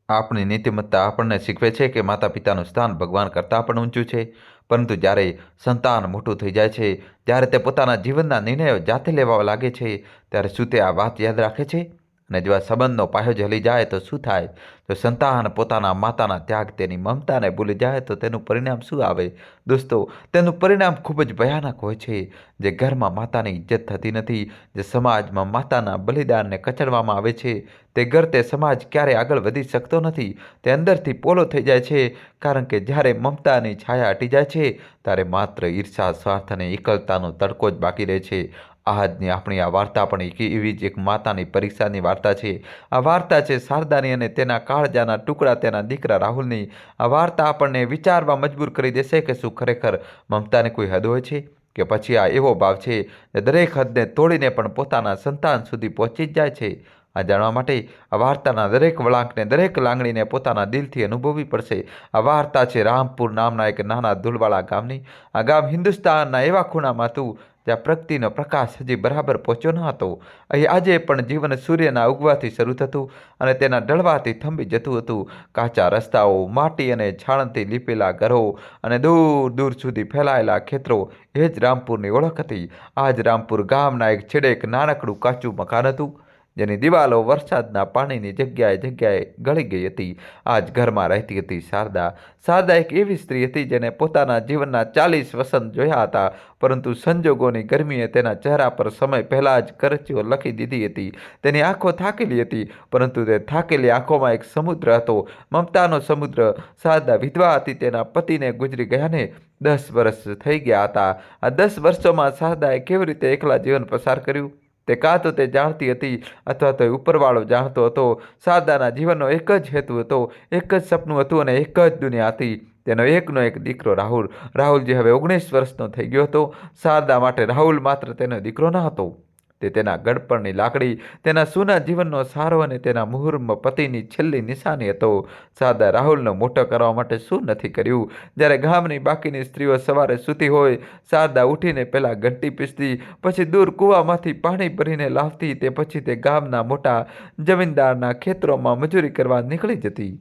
આપણી નીતિમત્તા આપણને શીખવે છે કે માતા પિતાનું સ્થાન ભગવાન કરતાં પણ ઊંચું છે. પરંતુ જ્યારે સંતાન મોટું થઈ જાય છે, ત્યારે તે પોતાના જીવનના નિર્ણયો જાતે લેવા લાગે છે, ત્યારે શું તે આ વાત યાદ રાખે છે? અને જો આ સંબંધનો પાયો જ હલી જાય તો શું થાય? જો સંતાન પોતાના માતાના ત્યાગ, તેની મમતાને ભૂલી જાય તો તેનું પરિણામ શું આવે? દોસ્તો, તેનું પરિણામ ખૂબ જ ભયાનક હોય છે. જે ઘરમાં માતાની ઇજ્જત થતી નથી, જે સમાજમાં માતાના બલિદાનને કચડવામાં આવે છે, તે ઘર, તે સમાજ ક્યારેય આગળ વધી શકતો નથી. તે અંદરથી પોલો થઈ જાય છે. કારણ કે જ્યારે મમતાની છાયા હટી જાય છે, ત્યારે માત્ર ઈર્ષા, સ્વાર્થ અને એકલતાનો તડકો જ બાકી રહે છે. આજની આપણી આ વાર્તા પણ એવી જ એક માતાની પરીક્ષાની વાર્તા છે. આ વાર્તા છે શારદાની અને તેના કાળજાના ટુકડા તેના દીકરા રાહુલની. આ વાર્તા આપણને વિચારવા મજબૂર કરી દેશે કે શું ખરેખર મમતાને કોઈ હદ હોય છે, કે પછી આ એવો ભાવ છે જે દરેક હદને તોડીને પણ પોતાના સંતાન સુધી પહોંચી જ જાય છે? આ જાણવા માટે આ વાર્તાના દરેક વળાંકને, દરેક લાગણીને પોતાના દિલથી અનુભવવી પડશે. આ વાર્તા છે રામપુર નામના એક નાના ધૂળવાળા ગામની. આ ગામ હિન્દુસ્તાનના એવા ખૂણામાં હતું જ્યાં પ્રગતિનો પ્રકાશ હજી બરાબર પહોંચ્યો ન હતો. અહીં આજે પણ જીવન સૂર્યના ઉગવાથી શરૂ થતું અને તેના ઢળવાથી થંભી જતું હતું. કાચા રસ્તાઓ, માટી અને છાણથી લીપેલા ઘરો અને દૂર દૂર સુધી ફેલાયેલા ખેતરો, એ જ રામપુરની ઓળખ હતી. આ જ રામપુર ગામના એક છેડે એક નાનકડું કાચું મકાન હતું, જેની દિવાલો વરસાદના પાણીની જગ્યાએ જગ્યાએ ગળી ગઈ હતી. આ જ ઘરમાં રહેતી હતી શારદા. શારદા એક એવી સ્ત્રી હતી જેને પોતાના જીવનના 40 વસંત જોયા હતા, પરંતુ સંજોગોની ગરમીએ તેના ચહેરા પર સમય પહેલાં જ કરચીઓ લખી દીધી હતી. તેની આંખો થાકેલી હતી, પરંતુ તે થાકેલી આંખોમાં એક સમુદ્ર હતો, મમતાનો સમુદ્ર. શારદા વિધવા હતી. તેના પતિને ગુજરી ગયાને 10 વર્ષ થઈ ગયા હતા. આ 10 વર્ષોમાં શારદાએ કેવી રીતે એકલા જીવન પસાર કર્યું, તે કાં તો તે જાણતી હતી અથવા તો એ ઉપરવાળો જાણતો હતો. શારદાના જીવનનો એક જ હેતુ હતો, એક જ સપનું હતું અને એક જ દુનિયા હતી. તેનો એકનો એક દીકરો રાહુલ. રાહુલ જે હવે 19 વર્ષનો થઈ ગયો હતો. શારદા માટે રાહુલ માત્ર તેનો દીકરો ન હતો, તે તેના ગડપણની લાકડી, તેના સૂના જીવનનો સહારો અને તેના મુહૂર્મ પતિની છેલ્લી નિશાની હતો. શારદા રાહુલનો મોટો કરવા માટે શું નથી કર્યું? જ્યારે ગામની બાકીની સ્ત્રીઓ સવારે સૂતી હોય, શારદા ઉઠીને પહેલાં ઘંટી પીસતી, પછી દૂર કૂવામાંથી પાણી ભરીને લાવતી, તે પછી તે ગામના મોટા જમીનદારના ખેતરોમાં મજૂરી કરવા નીકળી જતી.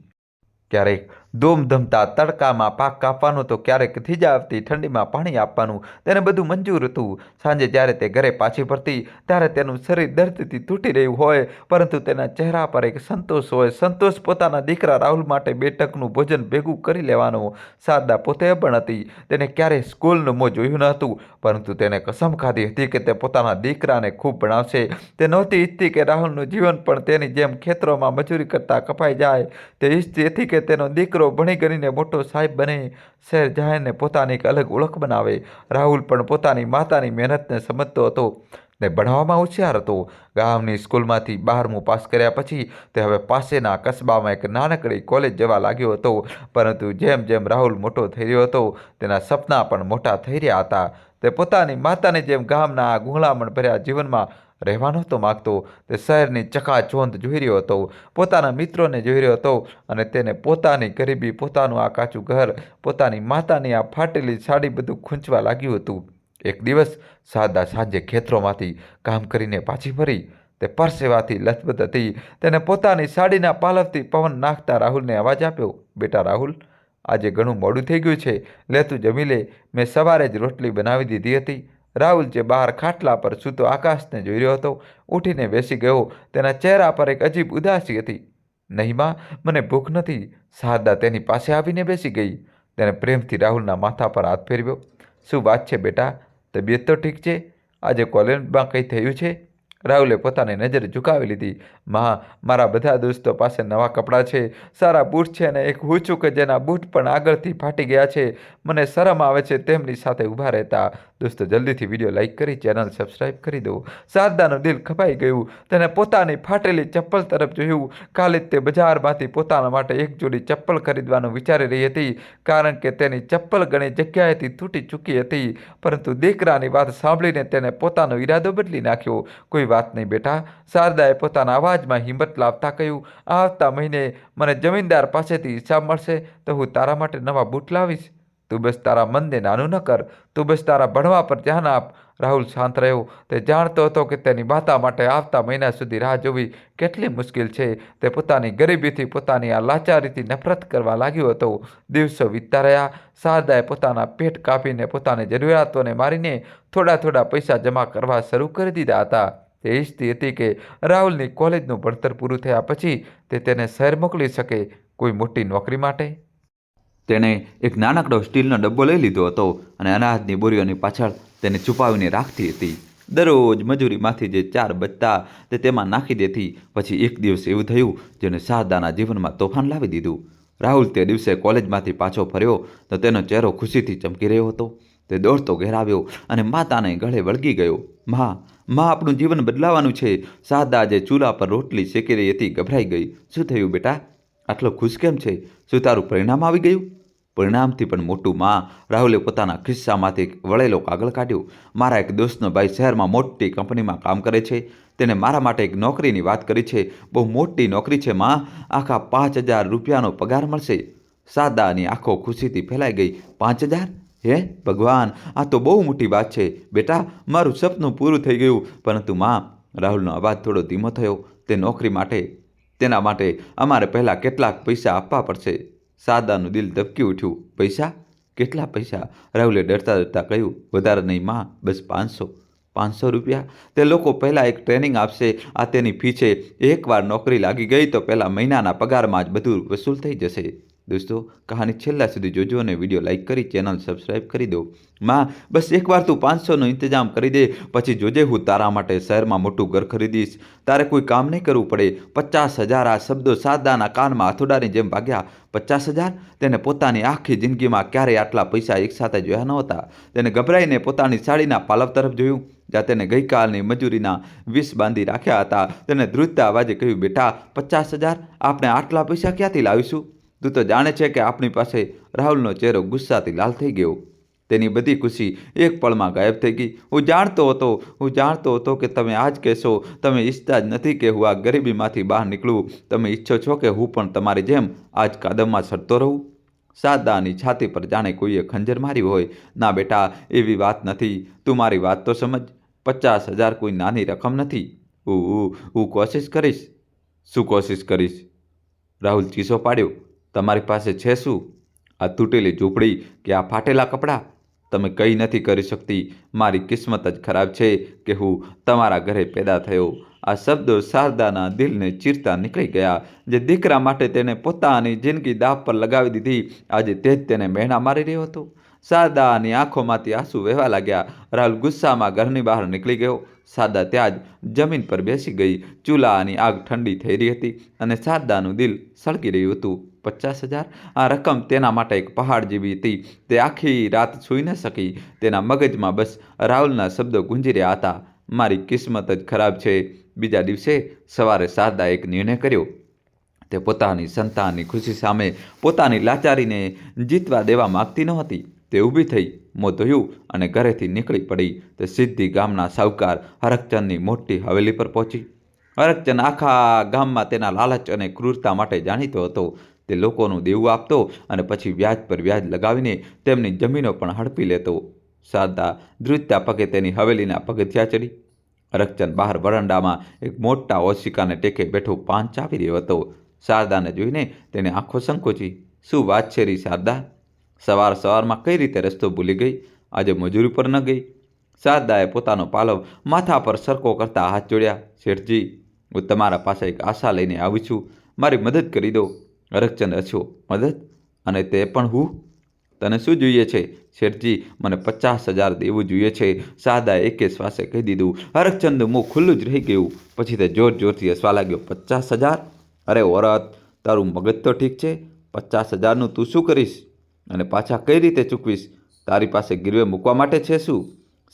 ક્યારેક ધૂમધમતા તડકામાં પાક કાપવાનું, તો ક્યારેક થીજાવતી ઠંડીમાં પાણી આપવાનું, તેને બધું મંજૂર હતું. સાંજે જ્યારે તે ઘરે પાછી ફરતી, ત્યારે તેનું શરીર દર્દથી તૂટી રહ્યું હોય, પરંતુ તેના ચહેરા પર એક સંતોષ હોય. સંતોષ પોતાના દીકરા રાહુલ માટે 2 ટકનું ભોજન ભેગું કરી લેવાનો. શારદા પોતે અભણ હતી. તેને ક્યારેય સ્કૂલનું મોં જોયું ન હતું, પરંતુ તેને કસમ ખાધી હતી કે તે પોતાના દીકરાને ખૂબ ભણાવશે. તે નહોતી ઈચ્છતી કે રાહુલનું જીવન પણ તેની જેમ ખેતરોમાં મજૂરી કરતા કપાઈ જાય. તે ઈચ્છતી હતી કે તેનો દીકરો ભણી ગણીને મોટો સાહેબ બને, શહેર જાય ને પોતાની એક અલગ ઓળખ બનાવે. રાહુલ પણ પોતાની માતાની મહેનતને સમજતો હતો. તે ભણવામાં હોશિયાર હતો. ગામની સ્કૂલમાંથી 12મું પાસ કર્યા પછી તે હવે પાસેના કસ્બામાં એક નાનકડી કોલેજ જવા લાગ્યો હતો. પરંતુ જેમ જેમ રાહુલ મોટો થઈ રહ્યો હતો, તેના સપના પણ મોટા થઈ રહ્યા હતા. તે પોતાની માતાની જેમ ગામના આ ગૂંગળામણ ભર્યા જીવનમાં રહેવા નહોતો માગતો. તે શહેરની ચકાચોંધ જોઈ રહ્યો હતો, પોતાના મિત્રોને જોઈ રહ્યો હતો, અને તેને પોતાની ગરીબી, પોતાનું આ કાચું ઘર, પોતાની માતાની આ ફાટેલી સાડી બધું ખૂંચવા લાગ્યું હતું. એક દિવસ શારદા સાંજે ખેતરોમાંથી કામ કરીને પાછી ફરી. તે પરસેવાથી લથબથ હતી. તેને પોતાની સાડીના પાલવથી પવન નાખતા રાહુલને અવાજ આપ્યો, "બેટા રાહુલ, આજે ઘણું મોડું થઈ ગયું છે. લે તું જમી લે. મેં સવારે જ રોટલી બનાવી દીધી હતી." રાહુલ, જે બહાર ખાટલા પર સૂતો આકાશને જોઈ રહ્યો હતો, ઉઠીને બેસી ગયો. તેના ચહેરા પર એક અજીબ ઉદાસી હતી. "નહીં માં, મને ભૂખ નથી." શારદા તેની પાસે આવીને બેસી ગઈ. તેણે પ્રેમથી રાહુલના માથા પર હાથ ફેરવ્યો. "શું વાત છે બેટા? તબિયત તો ઠીક છે? આજે કોલેજમાં કંઈ થયું છે?" રાહુલે પોતાની નજર ઝુકાવી લીધી. "માં, મારા બધા દોસ્તો પાસે નવા કપડાં છે, સારા બૂટ છે, અને એક હું છું કે જેના બૂટ પણ આગળથી ફાટી ગયા છે. મને શરમ આવે છે તેમની સાથે ઊભા રહેતા." દોસ્તો, જલ્દીથી વિડીયો લાઈક કરી ચેનલ સબસ્ક્રાઈબ કરી દો. શારદાનું દિલ ખપાઈ ગયું. તેને પોતાની ફાટેલી ચપ્પલ તરફ જોયું. કાલે જ તે બજારમાંથી પોતાના માટે એક જોડી ચપ્પલ ખરીદવાનું વિચારી રહી હતી, કારણ કે તેની ચપ્પલ ઘણી જગ્યાએથી તૂટી ચૂકી હતી. પરંતુ દીકરાની વાત સાંભળીને તેને પોતાનો ઈરાદો બદલી નાખ્યો. "કોઈ વાત નહીં બેટા," શારદાએ પોતાના અવાજમાં હિંમત લાવતા કહ્યું. "આવતા મહિને મને જમીનદાર પાસેથી હિસાબ મળશે તો હું તારા માટે નવા બૂટ લાવીશ." તું બસ તારા મનને નાનું ન કર, તું બસ તારા ભણવા પર ધ્યાન આપ. રાહુલ શાંત રહ્યો. તે જાણતો હતો કે તેની માતા માટે આવતા મહિના સુધી રાહ જોવી કેટલી મુશ્કેલ છે. તે પોતાની ગરીબીથી, પોતાની આ લાચારીથી નફરત કરવા લાગ્યો હતો. દિવસો વીતતા રહ્યા. શારદાએ પોતાના પેટ કાપીને, પોતાની જરૂરિયાતોને મારીને થોડા થોડા પૈસા જમા કરવા શરૂ કરી દીધા હતા. તે ઈચ્છતી હતી કે રાહુલની કોલેજનું ભણતર પૂરું થયા પછી તે તેને શહેર મોકલી શકે, કોઈ મોટી નોકરી માટે. તેણે એક નાનકડો સ્ટીલનો ડબ્બો લઈ લીધો હતો અને અનાજની બોરીઓની પાછળ તેને છુપાવીને રાખતી હતી. દરરોજ મજૂરીમાંથી જે 4 બચતા તે તેમાં નાખી દેતી. પછી એક દિવસ એવું થયું જેને શારદાના જીવનમાં તોફાન લાવી દીધું. રાહુલ તે દિવસે કોલેજમાંથી પાછો ફર્યો તો તેનો ચહેરો ખુશીથી ચમકી રહ્યો હતો. તે દોડતો ઘેર આવ્યો અને માતાને ગળે વળગી ગયો. માં, આપણું જીવન બદલાવાનું છે. શારદા જે ચૂલા પર રોટલી શેકી રહી હતી ગભરાઈ ગઈ. શું થયું બેટા? આટલો ખુશ કેમ છે? શું તારું પરિણામ આવી ગયું? પરિણામથી પણ મોટું માં. રાહુલે પોતાના ખિસ્સામાંથી વળેલો કાગળ કાઢ્યો. મારા એક દોસ્તનો ભાઈ શહેરમાં મોટી કંપનીમાં કામ કરે છે. તેને મારા માટે એક નોકરીની વાત કરી છે. બહુ મોટી નોકરી છે માં. આખા 5,000 રૂપિયાનો પગાર મળશે. શારદાની આંખો ખુશીથી ફેલાઈ ગઈ. 5,000? હે ભગવાન, આ તો બહુ મોટી વાત છે. બેટા, મારું સપનું પૂરું થઈ ગયું. પરંતુ માં, રાહુલનો અવાજ થોડો ધીમો થયો. તે નોકરી માટે, તેના માટે અમારે પહેલાં કેટલાક પૈસા આપવા પડશે. શારદાનું દિલ ધબકી ઉઠ્યું. પૈસા? કેટલા પૈસા? રાહુલે ડરતા ડરતા કહ્યું. વધારે નહીં માં, બસ 500. 500 રૂપિયા? તે લોકો પહેલાં એક ટ્રેનિંગ આપશે. આ તેની ફી છે. એકવાર નોકરી લાગી ગઈ તો પહેલા મહિનાના પગારમાં જ બધું વસૂલ થઈ જશે. દોસ્તો, કહાની છેલ્લા સુધી જોજો અને વિડીયો લાઇક કરી ચેનલ સબસ્ક્રાઈબ કરી દો. માં, બસ એકવાર તું 500નો ઇંતજામ કરી દે, પછી જોજે હું તારા માટે શહેરમાં મોટું ઘર ખરીદીશ. તારે કોઈ કામ નહીં કરવું પડે. 50,000! આ શબ્દો શારદાના કાનમાં હાથોડાની જેમ વાગ્યા. 50,000? તેને પોતાની આખી જિંદગીમાં ક્યારેય આટલા પૈસા એકસાથે જોયા નહોતા. તેને ગભરાઈને પોતાની સાડીના પાલવ તરફ જોયું, જ્યાં તેને ગઈકાલની મજૂરીના 20 બાંધી રાખ્યા હતા. તેને ધ્રુજતા અવાજે કહ્યું. બેટા, 50,000? આપણે આટલા પૈસા ક્યાંથી લાવીશું? તું તો જાણે છે કે આપણી પાસે? રાહુલનો ચહેરો ગુસ્સાથી લાલ થઈ ગયો. તેની બધી ખુશી એક પળમાં ગાયબ થઈ ગઈ. હું જાણતો હતો કે તમે આજ કહેશો. તમે ઈચ્છતા જ નથી કે હું આ ગરીબીમાંથી બહાર નીકળું. તમે ઈચ્છો છો કે હું પણ તમારી જેમ આજ કદમમાં સડતો રહું. શારદાની છાતી પર જાણે કોઈએ ખંજર માર્યું હોય. ના બેટા, એવી વાત નથી. તું મારી વાત તો સમજ. 50,000 કોઈ નાની રકમ નથી. હું કોશિશ કરીશ. શું કોશિશ કરીશ? રાહુલ ચીસો પાડ્યો. તમારી પાસે છે શું? આ તૂટેલી ઝૂંપડી કે આ ફાટેલા કપડાં? તમે કંઈ નથી કરી શકતી. મારી કિસ્મત જ ખરાબ છે કે હું તમારા ઘરે પેદા થયો. આ શબ્દો શારદાના દિલને ચીરતા નીકળી ગયા. જે દીકરા માટે તેને પોતાની જિંદગી દાવ પર લગાવી દીધી, આજે તે જ તેને મહેણા મારી રહ્યો હતો. શારદાની આંખોમાંથી આંસુ વહેવા લાગ્યા. રાહુલ ગુસ્સામાં ઘરની બહાર નીકળી ગયો. શારદા ત્યાં જ જમીન પર બેસી ગઈ. ચૂલાની આગ ઠંડી થઈ રહી હતી અને શારદાનું દિલ સળગી રહ્યું હતું. 50,000? આ રકમ તેના માટે એક પહાડ જેવી હતી. તે આખી રાત સૂઈ ન શકી. તેના મગજમાં બસ રાહુલના શબ્દો ગુંજી રહ્યા હતા. મારી કિસ્મત જ ખરાબ છે. બીજા દિવસે સવારે શારદાએ એક નિર્ણય કર્યો. તે પોતાની સંતાનની ખુશી સામે પોતાની લાચારીને જીતવા દેવા માગતી નહોતી. તે ઊભી થઈ, મોં ધોયું અને ઘરેથી નીકળી પડી. તે સીધી ગામના સાહુકાર હરકચંદની મોટી હવેલી પર પહોંચી. હરકચંદ આખા ગામમાં તેના લાલચ અને ક્રૂરતા માટે જાણીતો હતો. તે લોકોનું દેવું આપતો અને પછી વ્યાજ પર વ્યાજ લગાવીને તેમની જમીનો પણ હડપી લેતો. શારદા ધ્રુજતા પગે તેની હવેલીના પગથિયા ચડી. હરકચંદ બહાર વરંડામાં એક મોટા ઓશિકાને ટેકે બેઠો પાન ચાવી રહ્યો હતો. શારદાને જોઈને તેને આંખો સંકોચી. શું વાત છે રી શારદા? સવારમાં કઈ રીતે રસ્તો ભૂલી ગઈ? આજે મજૂરી પર ન ગઈ? શારદાએ પોતાનો પાલવ માથા પર સરખો કરતા હાથ જોડ્યા. શેઠજી, હું તમારા પાસે એક આશા લઈને આવી છું. મારી મદદ કરી દો. હરકચંદ હસ્યો. મદદ? અને તે પણ હું? તને શું જોઈએ છે? શેઠજી, મને 50,000 દેવું જોઈએ છે. શારદાએ એકે શ્વાસે કહી દીધું. હરકચંદનું મોં ખુલ્લું જ રહી ગયું. પછી તે જોરથી હસવા લાગ્યો. 50,000? અરે ઓરત, તારું મગજ તો ઠીક છે? 50,000નું તું શું કરીશ? અને પાછા કઈ રીતે ચૂકવીશ? તારી પાસે ગીરવે મૂકવા માટે છે શું?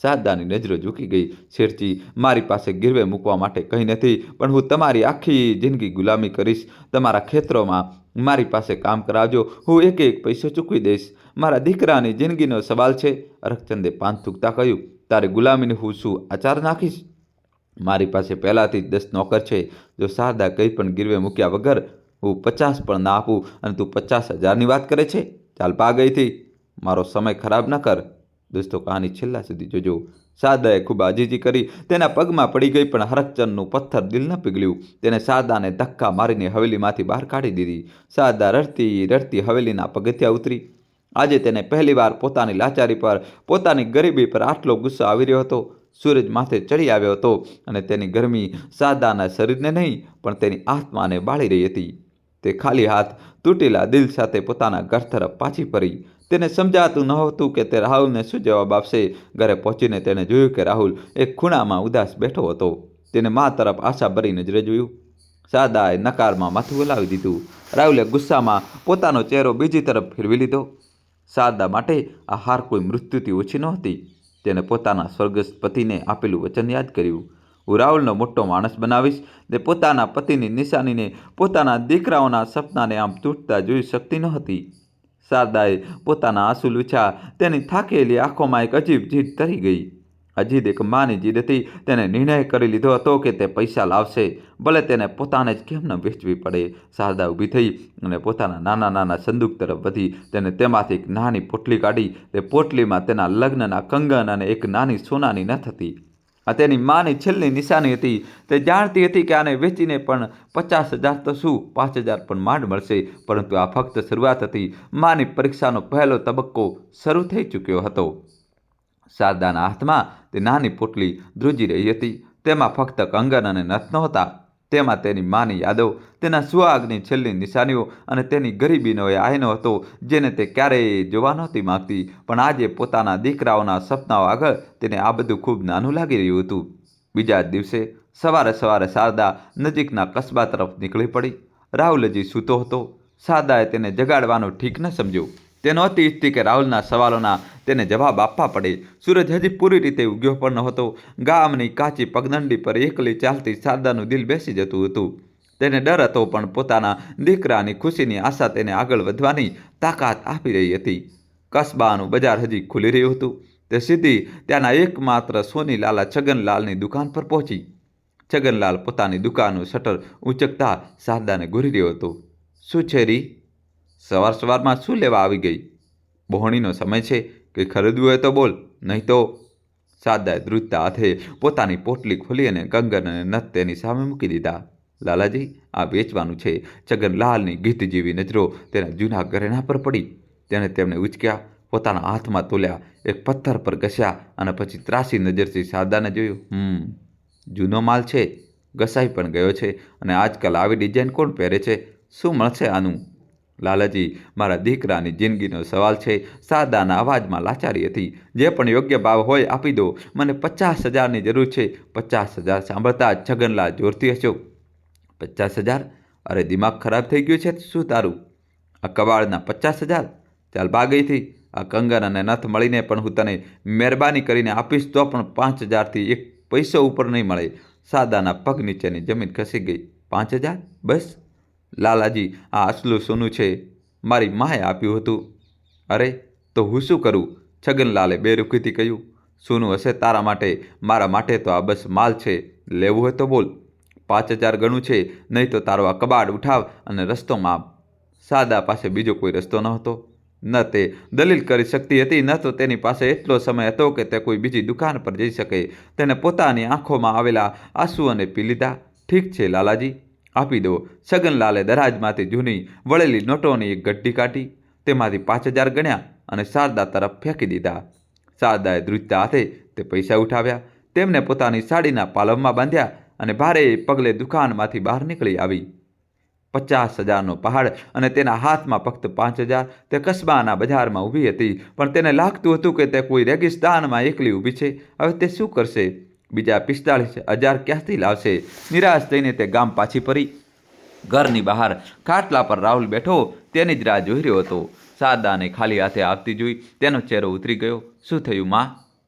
શારદાની નજરો ઝૂકી ગઈ. શેઠજી, મારી પાસે ગીરવે મૂકવા માટે કંઈ નથી, પણ હું તમારી આખી જિંદગી ગુલામી કરીશ. તમારા ખેતરોમાં મારી પાસે કામ કરાવજો. હું એક એક પૈસો ચૂકવી દઈશ. મારા દીકરાની જિંદગીનો સવાલ છે. હરકચંદે પાન થૂકતા કહ્યું. તારી ગુલામીને હું શું આચાર નાખીશ? મારી પાસે પહેલાંથી જ 10 નોકર છે. જો શારદા કંઈ પણ ગીરવે મૂક્યા વગર હું 50 પણ ના આપું અને તું 50,000ની વાત કરે છે? ચાલ ભાગ અહીંથી. મારો સમય ખરાબ ન કર. દોસ્તો, કહાની છેલ્લા સુધી જોજો. શારદાએ ખૂબ આજીજી કરી, તેના પગમાં પડી ગઈ, પણ હરકચંદનું પથ્થર દિલ ન પીગળ્યું. તેને શારદાને ધક્કા મારીને હવેલીમાંથી બહાર કાઢી દીધી. શારદા રડતી રડતી હવેલીના પગથિયાં ઉતરી. આજે તેને પહેલીવાર પોતાની લાચારી પર, પોતાની ગરીબી પર આટલો ગુસ્સો આવી રહ્યો હતો. સૂરજ માથે ચડી આવ્યો હતો અને તેની ગરમી શારદાના શરીરને નહીં, પણ તેની આત્માને બાળી રહી હતી. તે ખાલી હાથ, તૂટેલા દિલ સાથે પોતાના ઘર તરફ પાછી ફરી. તેને સમજાતું નહોતું કે તે રાહુલને શું જવાબ આપશે. ઘરે પહોંચીને તેણે જોયું કે રાહુલ એક ખૂણામાં ઉદાસ બેઠો હતો. તેને મા તરફ આશાભરી નજરે જોયું. શારદાએ નકારમાં માથું હલાવી દીધું. રાહુલે ગુસ્સામાં પોતાનો ચહેરો બીજી તરફ ફેરવી લીધો. શારદા માટે આ હાર કોઈ મૃત્યુથી ઓછી નહોતી. તેને પોતાના સ્વર્ગસ્થ પતિને આપેલું વચન યાદ કર્યું. હું રાહુલનો મોટો માણસ બનાવીશ. તે પોતાના પતિની નિશાનીને, પોતાના દીકરાઓના સપનાને આમ તૂટતા જોઈ શકતી નહોતી. શારદાએ પોતાના આંસુ લૂછ્યા. તેની થાકેલી આંખોમાં એક અજીબ જીદ તરી ગઈ. આ જીદ એક માની જીદ હતી. તેને નિર્ણય કરી લીધો હતો કે તે પૈસા લાવશે, ભલે તેને પોતાને જ કેમ ન વેચવી પડે. શારદા ઊભી થઈ અને પોતાના નાના નાના સંદૂક તરફ વધી. તેને તેમાંથી એક નાની પોટલી કાઢી. તે પોટલીમાં તેના લગ્નના કંગન અને એક નાની સોનાની નથ હતી. આ તેની માની છેલ્લી નિશાની હતી. તે જાણતી હતી કે આને વેચીને પણ 50,000 તો શું, 5,000 પણ માંડ મળશે. પરંતુ આ ફક્ત શરૂઆત હતી. માની પરીક્ષાનો પહેલો તબક્કો શરૂ થઈ ચૂક્યો હતો. શારદાના હાથમાં તે નાની પોટલી ધ્રુજી રહી હતી. તેમાં ફક્ત કંગન અને નથ નહોતા. તેમાં તેની માની યાદો, તેના સુહાગની છેલ્લી નિશાનીઓ અને તેની ગરીબીનો એ આયનો હતો જેને તે ક્યારેય જોવા નહોતી માંગતી. પણ આજે પોતાના દીકરાઓના સપનાઓ આગળ તેને આ બધું ખૂબ નાનું લાગી રહ્યું હતું. બીજા જ દિવસે સવારે સવારે શારદા નજીકના કસ્બા તરફ નીકળી પડી. રાહુલ હજી સૂતો હતો. શારદાએ તેને જગાડવાનું ઠીક ન સમજ્યું. તે નહોતી ઈચ્છતી કે રાહુલના સવાલોના તેને જવાબ આપવા પડે. સૂરજ હજી પૂરી રીતે ઉગ્યો પણ નહોતો. ગામની કાચી પગદંડી પર એકલી ચાલતી શારદાનું દિલ બેસી જતું હતું. તેને ડર હતો, પણ પોતાના દીકરાની ખુશીની આશા તેને આગળ વધવાની તાકાત આપી રહી હતી. કસ્બાનું બજાર હજી ખુલી રહ્યું હતું. તે સીધી ત્યાંના એકમાત્ર સોનીલાલા છગનલાલની દુકાન પર પહોંચી. છગનલાલ પોતાની દુકાનનું શટર ઊંચકતા શારદાને ઘૂરી રહ્યો હતો. શું છે રી? સવાર સવારમાં શું લેવા આવી ગઈ? બહોણીનો સમય છે, કંઈ ખરીદવું હોય તો બોલ, નહીં તો. શારદાએ ધ્રુજતા હાથે પોતાની પોટલી ખોલી અને કંગન અને નથ તેની સામે મૂકી દીધા. લાલાજી, આ વેચવાનું છે. છગનલાલની ગીત જેવી નજરો તેના જૂના ઘરેણા પર પડી. તેણે તેમને ઉચક્યા, પોતાના હાથમાં તોલ્યા, એક પથ્થર પર ઘસ્યા અને પછી ત્રાસી નજરથી શારદાને જોયું. જૂનો માલ છે, ઘસાઈ પણ ગયો છે. અને આજકાલ આવી ડિઝાઇન કોણ પહેરે છે? શું મળશે આનું? લાલાજી, મારા દીકરાની જિંદગીનો સવાલ છે. શારદાના અવાજમાં લાચારી હતી. જે પણ યોગ્ય ભાવ હોય આપી દો. મને 50,000ની જરૂર છે. 50,000 સાંભળતા જ છગનલાલ જોરથી હસ્યો. 50,000? અરે દિમાગ ખરાબ થઈ ગયું છે શું તારું? આ કબાડના 50,000? ચાલ ભાગ અહીંથી. આ કંગન અને નથ મળીને પણ હું તને મહેરબાની કરીને આપીશ તો પણ 5,000થી એક પૈસો ઉપર નહીં મળે. શારદાના પગ નીચેની જમીન ખસી ગઈ. 5,000? બસ? લાલાજી, આ અસલું સોનું છે. મારી માએ આપ્યું હતું. અરે, તો હું શું કરું? છગનલાલે બેરુખીથી કહ્યું. સોનું હશે તારા માટે, મારા માટે તો આ બસ માલ છે. લેવું હોય તો બોલ. 5,000 ગણું છે, નહીં તો તારો આ કબાડ ઉઠાવ અને રસ્તોમાં આપ. શારદા પાસે બીજો કોઈ રસ્તો ન હતો. ન તે દલીલ કરી શકતી હતી, ન તો તેની પાસે એટલો સમય હતો કે તે કોઈ બીજી દુકાન પર જઈ શકે. તેને પોતાની આંખોમાં આવેલા આંસુઓને પી લીધા. ઠીક છે લાલાજી, આપી દો. છગનલાલે દરાજમાંથી જૂની વળેલી નોટોની એક ગઠ્ઠી કાઢી. તેમાંથી 5,000 ગણ્યા અને શારદા તરફ ફેંકી દીધા. શારદાએ ધ્રુજતા હાથે તે પૈસા ઉઠાવ્યા, તેમને પોતાની સાડીના પાલવમાં બાંધ્યા અને ભારે પગલે દુકાનમાંથી બહાર નીકળી આવી. 50,000નો પહાડ અને તેના હાથમાં ફક્ત 5,000. તે કસ્બાના બજારમાં ઊભી હતી, પણ તેને લાગતું હતું કે તે કોઈ રેગિસ્તાનમાં એકલી ઊભી છે. હવે તે શું કરશે? બીજા 45,000 ક્યાંથી લાવશે? નિરાશ થઈને તે ગામ પાછી ફરી. ઘરની બહાર ખાટલા પર રાહુલ બેઠો તેની જ રાહ જોઈ રહ્યો હતો. શારદાને ખાલી હાથે આવતી જોઈ તેનો ચહેરો ઉતરી ગયો. શું થયું માં?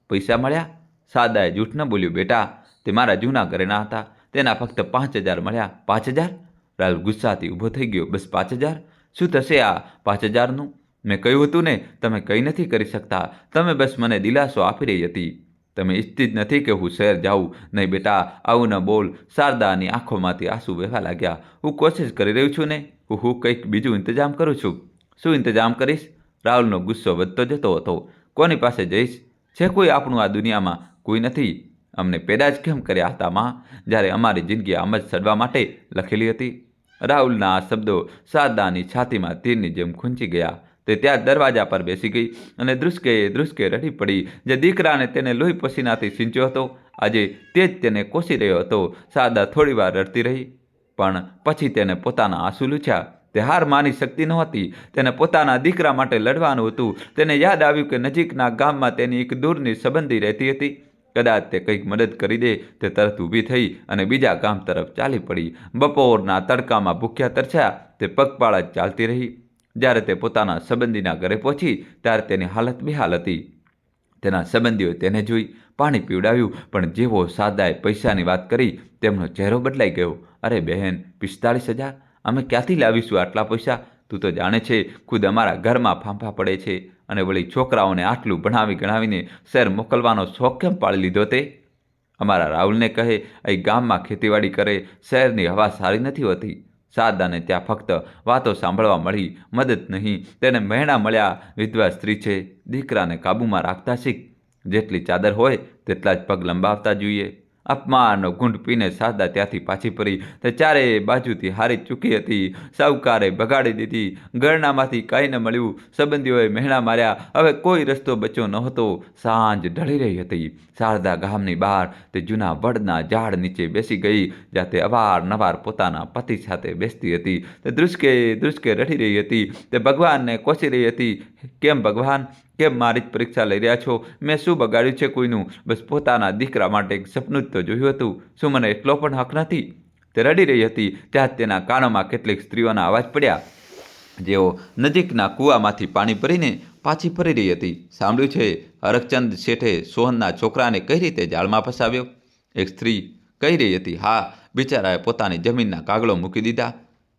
પૈસા મળ્યા? શારદાએ જૂઠ ન બોલ્યું. બેટા, તે મારા જૂના ઘરેણા હતા. તેના ફક્ત 5,000 મળ્યા. 5,000? રાહુલ ગુસ્સાથી ઊભો થઈ ગયો. બસ 5,000? શું થશે આ 5,000નું? મેં કહ્યું હતું ને, તમે કંઈ નથી કરી શકતા. તમે બસ મને દિલાસો આપી રહી હતી. તમે ઈચ્છતી જ નથી કે હું શહેર જાઉં. નહીં બેટા, આવું ન બોલ. શારદાની આંખોમાંથી આંસુ વહેવા લાગ્યા. હું કોશિશ કરી રહ્યો છું ને. હું કંઈક બીજું ઇંતજામ કરું છું. શું ઇંતજામ કરીશ? રાહુલનો ગુસ્સો વધતો જતો હતો. કોની પાસે જઈશ? છે કોઈ આપણું આ દુનિયામાં? કોઈ નથી. અમને પેદા જ કેમ કર્યા હતા માં, જ્યારે અમારી જિંદગી આમ જ સડવા માટે લખેલી હતી? રાહુલના આ શબ્દો શારદાની છાતીમાં તીરની જેમ ખૂંચી ગયા. તે ત્યાં દરવાજા પર બેસી ગઈ અને ધ્રુસકે ધ્રુસકે રડી પડી. જે દીકરાને તેને લોહી પસીનાથી સિંચ્યો હતો, આજે તે જ તેને કોસી રહ્યો હતો. શારદા થોડીવાર રડતી રહી, પણ પછી તેને પોતાના આંસુ લૂછ્યા. તે હાર માની શકતી નહોતી. તેને પોતાના દીકરા માટે લડવાનું હતું. તેને યાદ આવ્યું કે નજીકના ગામમાં તેની એક દૂરની સંબંધી રહેતી હતી. કદાચ તે કંઈક મદદ કરી દે. તે તરત ઊભી થઈ અને બીજા ગામ તરફ ચાલી પડી. બપોરના તડકામાં ભૂખ્યા તરસ્યા તે પગપાળા જ ચાલતી રહી. જ્યારે તે પોતાના સંબંધીના ઘરે પહોંચી ત્યારે તેની હાલત બેહાલ હતી. તેના સંબંધીઓએ તેને જોઈ પાણી પીવડાવ્યું, પણ જેવો શારદાએ પૈસાની વાત કરી તેમનો ચહેરો બદલાઈ ગયો. અરે બહેન, 45,000? અમે ક્યાંથી લાવીશું આટલા પૈસા? તું તો જાણે છે ખુદ અમારા ઘરમાં ફાંફા પડે છે, અને વળી છોકરાઓને આટલું ભણાવી ગણાવીને શહેર મોકલવાનો શોખ કેમ પાડી લીધો તે? અમારા રાહુલને કહે અહીં ગામમાં ખેતીવાડી કરે. શહેરની હવા સારી નથી હોતી. શારદાને ત્યાં ફક્ત વાતો સાંભળવા મળી, મદદ નહીં. તેને મહેણા મળ્યા. વિધવા સ્ત્રી છે, દીકરાને કાબૂમાં રાખતા શીખ. જેટલી ચાદર હોય તેટલા જ પગ લંબાવતા જોઈએ. અપમાનનો ઘૂંટ પીને શારદા ત્યાંથી પાછી ફરી. તે ચારેય બાજુથી હારી ચૂકી હતી. સાહુકારે ભગાડી દીધી. ઘરનામાંથી કાંઈ ન મળ્યું. સંબંધીઓએ મહેણા માર્યા. હવે કોઈ રસ્તો બચ્યો નહોતો. સાંજ ઢળી રહી હતી. શારદા ગામની બહાર તે જૂના વડના ઝાડ નીચે બેસી ગઈ, જ્યાં તે અવારનવાર પોતાના પતિ સાથે બેસતી હતી. તે ધ્રુસકે ધ્રુસકે રડી રહી હતી. તે ભગવાનને કોસી રહી હતી, કેમ ભગવાન, કેમ મારી જ પરીક્ષા લઈ રહ્યા છો? મેં શું બગાડ્યું છે કોઈનું? બસ પોતાના દીકરા માટે એક સપનું જ તો જોયું હતું. શું મને એટલો પણ હક નથી? તે રડી રહી હતી. ત્યાં જ તેના કાનોમાં કેટલીક સ્ત્રીઓના અવાજ પડ્યા, જેઓ નજીકના કૂવામાંથી પાણી ભરીને પાછી ફરી રહી હતી. સાંભળ્યું છે હરકચંદ શેઠે સોહનના છોકરાને કઈ રીતે જાળમાં ફસાવ્યો? એક સ્ત્રી કહી રહી હતી. હા, બિચારાએ પોતાની જમીનના કાગળો મૂકી દીધા.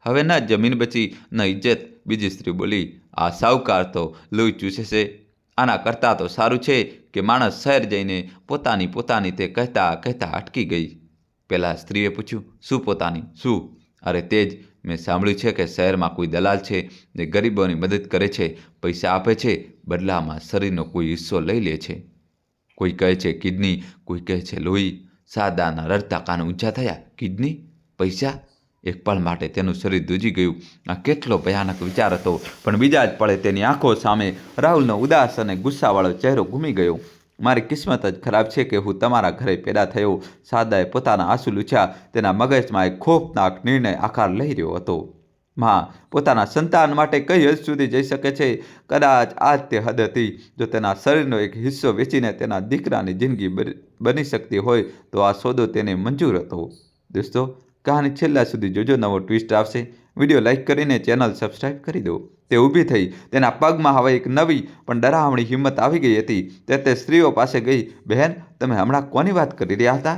હવે ન જમીન બચી, ન ઇજ્જત. બીજી સ્ત્રી બોલી, આ સાહુકાર તો લોહી ચૂસે છે. આના કરતાં તો સારું છે કે માણસ શહેર જઈને પોતાની તે કહેતા કહેતા અટકી ગઈ. પહેલાં સ્ત્રીએ પૂછ્યું, શું પોતાની? શું? અરે તે જ. મેં સાંભળ્યું છે કે શહેરમાં કોઈ દલાલ છે જે ગરીબોની મદદ કરે છે, પૈસા આપે છે, બદલામાં શરીરનો કોઈ હિસ્સો લઈ લે છે. કોઈ કહે છે કિડની, કોઈ કહે છે લોહી. શારદાના રડતા કાન ઊંચા થયા. કિડની? પૈસા? એક પળ માટે તેનું શરીર ધ્રુજી ગયું. આ કેટલો ભયાનક વિચાર હતો! પણ બીજા જ પળે તેની આંખો સામે રાહુલનો ઉદાસ અને ગુસ્સાવાળો ચહેરો ઘૂમી ગયો. મારી કિસ્મત જ ખરાબ છે કે હું તમારા ઘરે પેદા થયો. શારદાએ પોતાના આંસુ લૂછ્યા. તેના મગજમાં એક ખોફનાક નિર્ણય આકાર લઈ રહ્યો હતો. માં પોતાના સંતાન માટે કઈ હદ સુધી જઈ શકે છે? કદાચ આ જ તે હદ હતી. જો તેના શરીરનો એક હિસ્સો વેચીને તેના દીકરાની જિંદગી બની શકતી હોય તો આ સોદો તેને મંજૂર હતો. દોસ્તો, કહાની છેલ્લા સુધી જોજો, નવો ટ્વિસ્ટ આવશે. વિડીયો લાઇક કરીને ચેનલ સબસ્ક્રાઈબ કરી દો. તે ઊભી થઈ. તેના પગમાં હવે એક નવી પણ ડરાવણી હિંમત આવી ગઈ હતી. તે સ્ત્રીઓ પાસે ગઈ. બહેન, તમે હમણાં કોની વાત કરી રહ્યા હતા?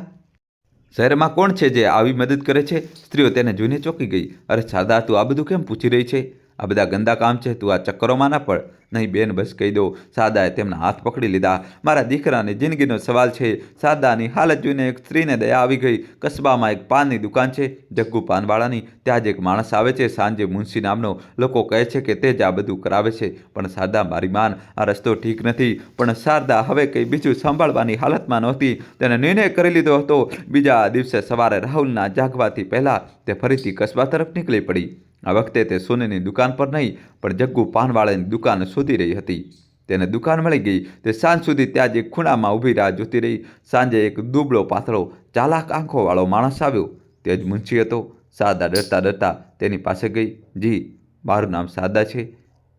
શહેરમાં કોણ છે જે આવી મદદ કરે છે? સ્ત્રીઓ તેને જોઈને ચોંકી ગઈ. અરે શારદા, તું આ બધું કેમ પૂછી રહી છે? આ બધા ગંદા કામ છે. તું આ ચક્કરોમાં ના પડ. નહીં બેન, બસ કહી દો. શારદાએ તેમના હાથ પકડી લીધા. મારા દીકરાની જિંદગીનો સવાલ છે. શારદાની હાલત જોઈને એક સ્ત્રીને દયા આવી ગઈ. કસ્બામાં એક પાનની દુકાન છે, જગ્ગુ પાનવાળાની. ત્યાં જ એક માણસ આવે છે સાંજે, મુનશી નામનો. લોકો કહે છે કે તે જ આ બધું કરાવે છે. પણ શારદા મારી માન, આ રસ્તો ઠીક નથી. પણ શારદા હવે કંઈ બીજું સંભાળવાની હાલતમાં નહોતી. તેને નિર્ણય કરી લીધો હતો. બીજા દિવસે સવારે રાહુલના જાગવાથી પહેલાં તે ફરીથી કસ્બા તરફ નીકળી પડી. આ વખતે તે સોનીની દુકાન પર નહીં, પણ જગ્ગુ પાનવાળાની દુકાન શોધી રહી હતી. તેને દુકાન મળી ગઈ. તે સાંજ સુધી ત્યાં જ એક ખૂણામાં ઊભી રાહ જોતી રહી. સાંજે એક દુબળો પાતળો ચાલાક આંખોવાળો માણસ આવ્યો. તે જ મુનશી હતો. શારદા ડરતા ડરતા તેની પાસે ગઈ. જી, મારું નામ શારદા છે.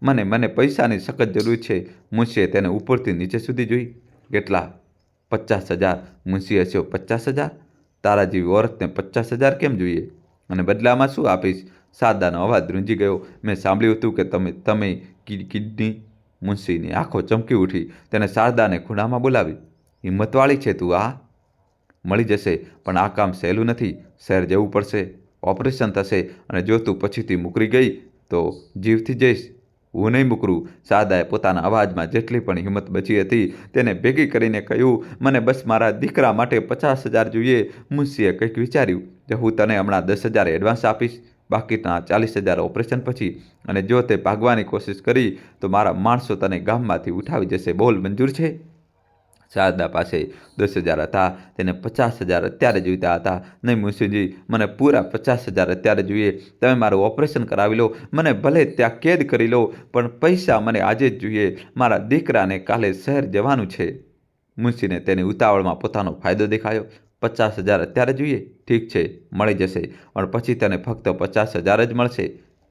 મને પૈસાની સખત જરૂર છે. મુનશીએ તેને ઉપરથી નીચે સુધી જોઈ. કેટલા? 50,000. મુનશી હસ્યો. 50,000? તારા જેવી ઓરતને 50,000 કેમ જોઈએ? અને બદલામાં શું આપીશ? શારદાનો અવાજ ધ્રુંજી ગયો. મેં સાંભળ્યું હતું કે તમે કિડની. મુનશીની આંખો ચમકી ઉઠી. તેને શારદાને ખૂણામાં બોલાવી. હિંમતવાળી છે તું. આ મળી જશે, પણ આ કામ સહેલું નથી. શહેર જવું પડશે, ઓપરેશન થશે, અને જો તું પછીથી મુકરી ગઈ તો જીવથી જઈશ. હું નહીં મુકરું. શારદાએ પોતાના અવાજમાં જેટલી પણ હિંમત બચી હતી તેને ભેગી કરીને કહ્યું. મને બસ મારા દીકરા માટે 50,000 જોઈએ. મુનશીએ કંઈક વિચાર્યું. જો હું તને હમણાં 10,000 એડવાન્સ આપીશ બાકીના 40,000 ઓપરેશન પછી. અને જો તે ભાગવાની કોશિશ કરી તો મારા માણસો તને ગામમાંથી ઉઠાવી જશે. બોલ, મંજૂર છે? શારદા પાસે 10,000 હતા. તેને 50,000 અત્યારે જોઈતા હતા. નહીં મુંશીજી, મને પૂરા 50,000 અત્યારે જોઈએ. તમે મારું ઓપરેશન કરાવી લો, મને ભલે ત્યાં કેદ કરી લો, પણ પૈસા મને આજે જ જોઈએ. મારા દીકરાને કાલે શહેર જવાનું છે. મુંશીને તેની ઉતાવળમાં પોતાનો ફાયદો દેખાયો. 50,000 અત્યારે જોઈએ? ઠીક છે, મળી જશે, પણ પછી તને ફક્ત 50,000 જ મળશે.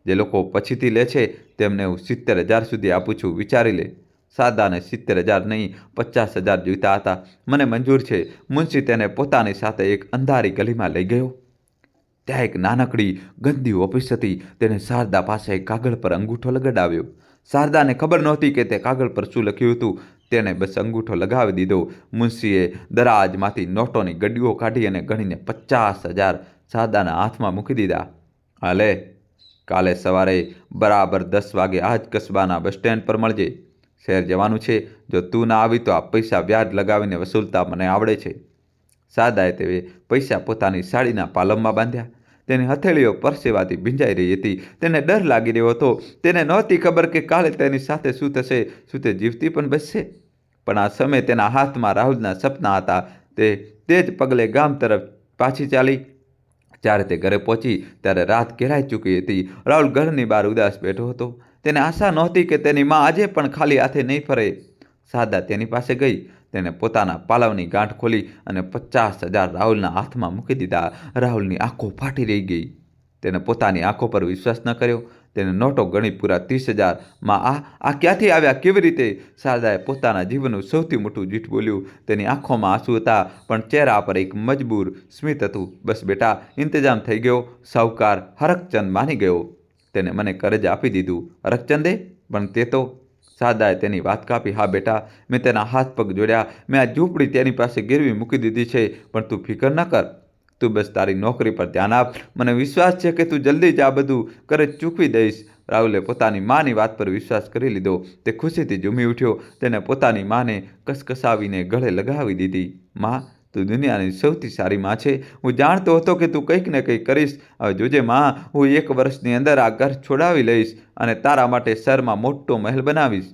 જે લોકો પછીથી લે છે તેમને હું 70,000 સુધી આપું છું. વિચારી લે. શારદાને 70,000 નહીં, 50,000 જોઈતા હતા. મને મંજૂર છે. મુંશી તેને પોતાની સાથે એક અંધારી ગલીમાં લઈ ગયો. ત્યાં એક નાનકડી ગંદી ઓફિસ હતી. તેને શારદા પાસે કાગળ પર અંગૂઠો લગાડાવ્યો. શારદાને ખબર નહોતી કે તે કાગળ પર શું લખ્યું હતું. તેણે બસ અંગૂઠો લગાવી દીધો. મુંશીએ દરાજમાંથી નોટોની ગड्डीઓ કાઢી અને ગણીને 50,000 શારદાના હાથમાં મૂકી દીધા. હાલે, કાલે સવારે બરાબર 10 વાગે આ જ કસ્બાના બસ સ્ટેન્ડ પર મળજે. શહેર જવાનું છે. જો તું ના આવી તો આ પૈસા વ્યાજ લગાવીને વસૂલતા મને આવડે છે. શારદાએ તે પૈસા પોતાની સાડીના પાલમમાં બાંધ્યા. તેની હથેળીઓ પરસેવાથી ભીંજાઈ રહી હતી. તેને ડર લાગી રહ્યો હતો. તેને નહોતી ખબર કે કાલે તેની સાથે શું થશે. શું તે જીવતી પણ બચશે? પણ આ સમયે તેના હાથમાં રાહુલના સપના હતા. તે જ પગલે ગામ તરફ પાછી ચાલી. જ્યારે તે ઘરે પહોંચી ત્યારે રાત ઘેરાઈ ચૂકી હતી. રાહુલ ઘરની બહાર ઉદાસ બેઠો હતો. તેને આશા નહોતી કે તેની માં આજે પણ ખાલી હાથે નહીં ફરે. શારદા તેની પાસે ગઈ. તેને પોતાના પાલવની ગાંઠ ખોલી અને 50,000 રાહુલના હાથમાં મૂકી દીધા. રાહુલની આંખો ફાટી રહી ગઈ. તેને પોતાની આંખો પર વિશ્વાસ ન કર્યો. તેને નોટો ગણી પૂરા 30,000. માં આ ક્યાંથી આવ્યા? કેવી રીતે? શારદાએ પોતાના જીવનનું સૌથી મોટું જૂઠ બોલ્યું. તેની આંખોમાં આંસુ હતા, પણ ચહેરા પર એક મજબૂર સ્મિત હતું. બસ બેટા, ઇંતજામ થઈ ગયો. સાહુકાર હરકચંદ માની ગયો. તેને મને કરજ આપી દીધું. હરકચંદે? પણ તે તો... શારદાએ તેની વાત કાપી. હા બેટા, મેં તેના હાથ પગ જોડ્યા. મેં આ ઝૂંપડી તેની પાસે ગીરવી મૂકી દીધી છે. પણ તું ફિકર ન કર. તું બસ તારી નોકરી પર ધ્યાન આપ. મને વિશ્વાસ છે કે તું જલ્દી જ આ બધું કરજ ચૂકવી દઈશ. રાહુલે પોતાની માની વાત પર વિશ્વાસ કરી લીધો. તે ખુશીથી ઝૂમી ઉઠ્યો. તેને પોતાની માને કસકસાવીને ગળે લગાવી દીધી. માં, તું દુનિયાની સૌથી સારી માં છે. હું જાણતો હતો કે તું કંઈક ને કંઈક કરીશ. હવે જોજે માં, હું 1 વર્ષની અંદર આ ઘર છોડાવી લઈશ અને તારા માટે શહેરમાં મોટો મહેલ બનાવીશ.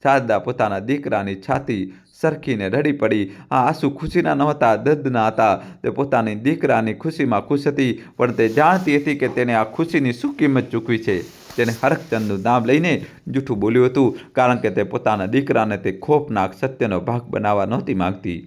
શારદા પોતાના દીકરાની છાતી સરખીને રડી પડી. આ આંસુ ખુશીના નહોતા, દર્દના હતા. તે પોતાની દીકરાની ખુશીમાં ખુશ હતી, પણ તે જાણતી હતી કે તેને આ ખુશીની શું કિંમત ચૂકવી છે. તેને હરકચંદનું નામ લઈને જૂઠું બોલ્યું હતું, કારણ કે તે પોતાના દીકરાને તે ખોફનાક સત્યનો ભાગ બનાવવા નહોતી માંગતી.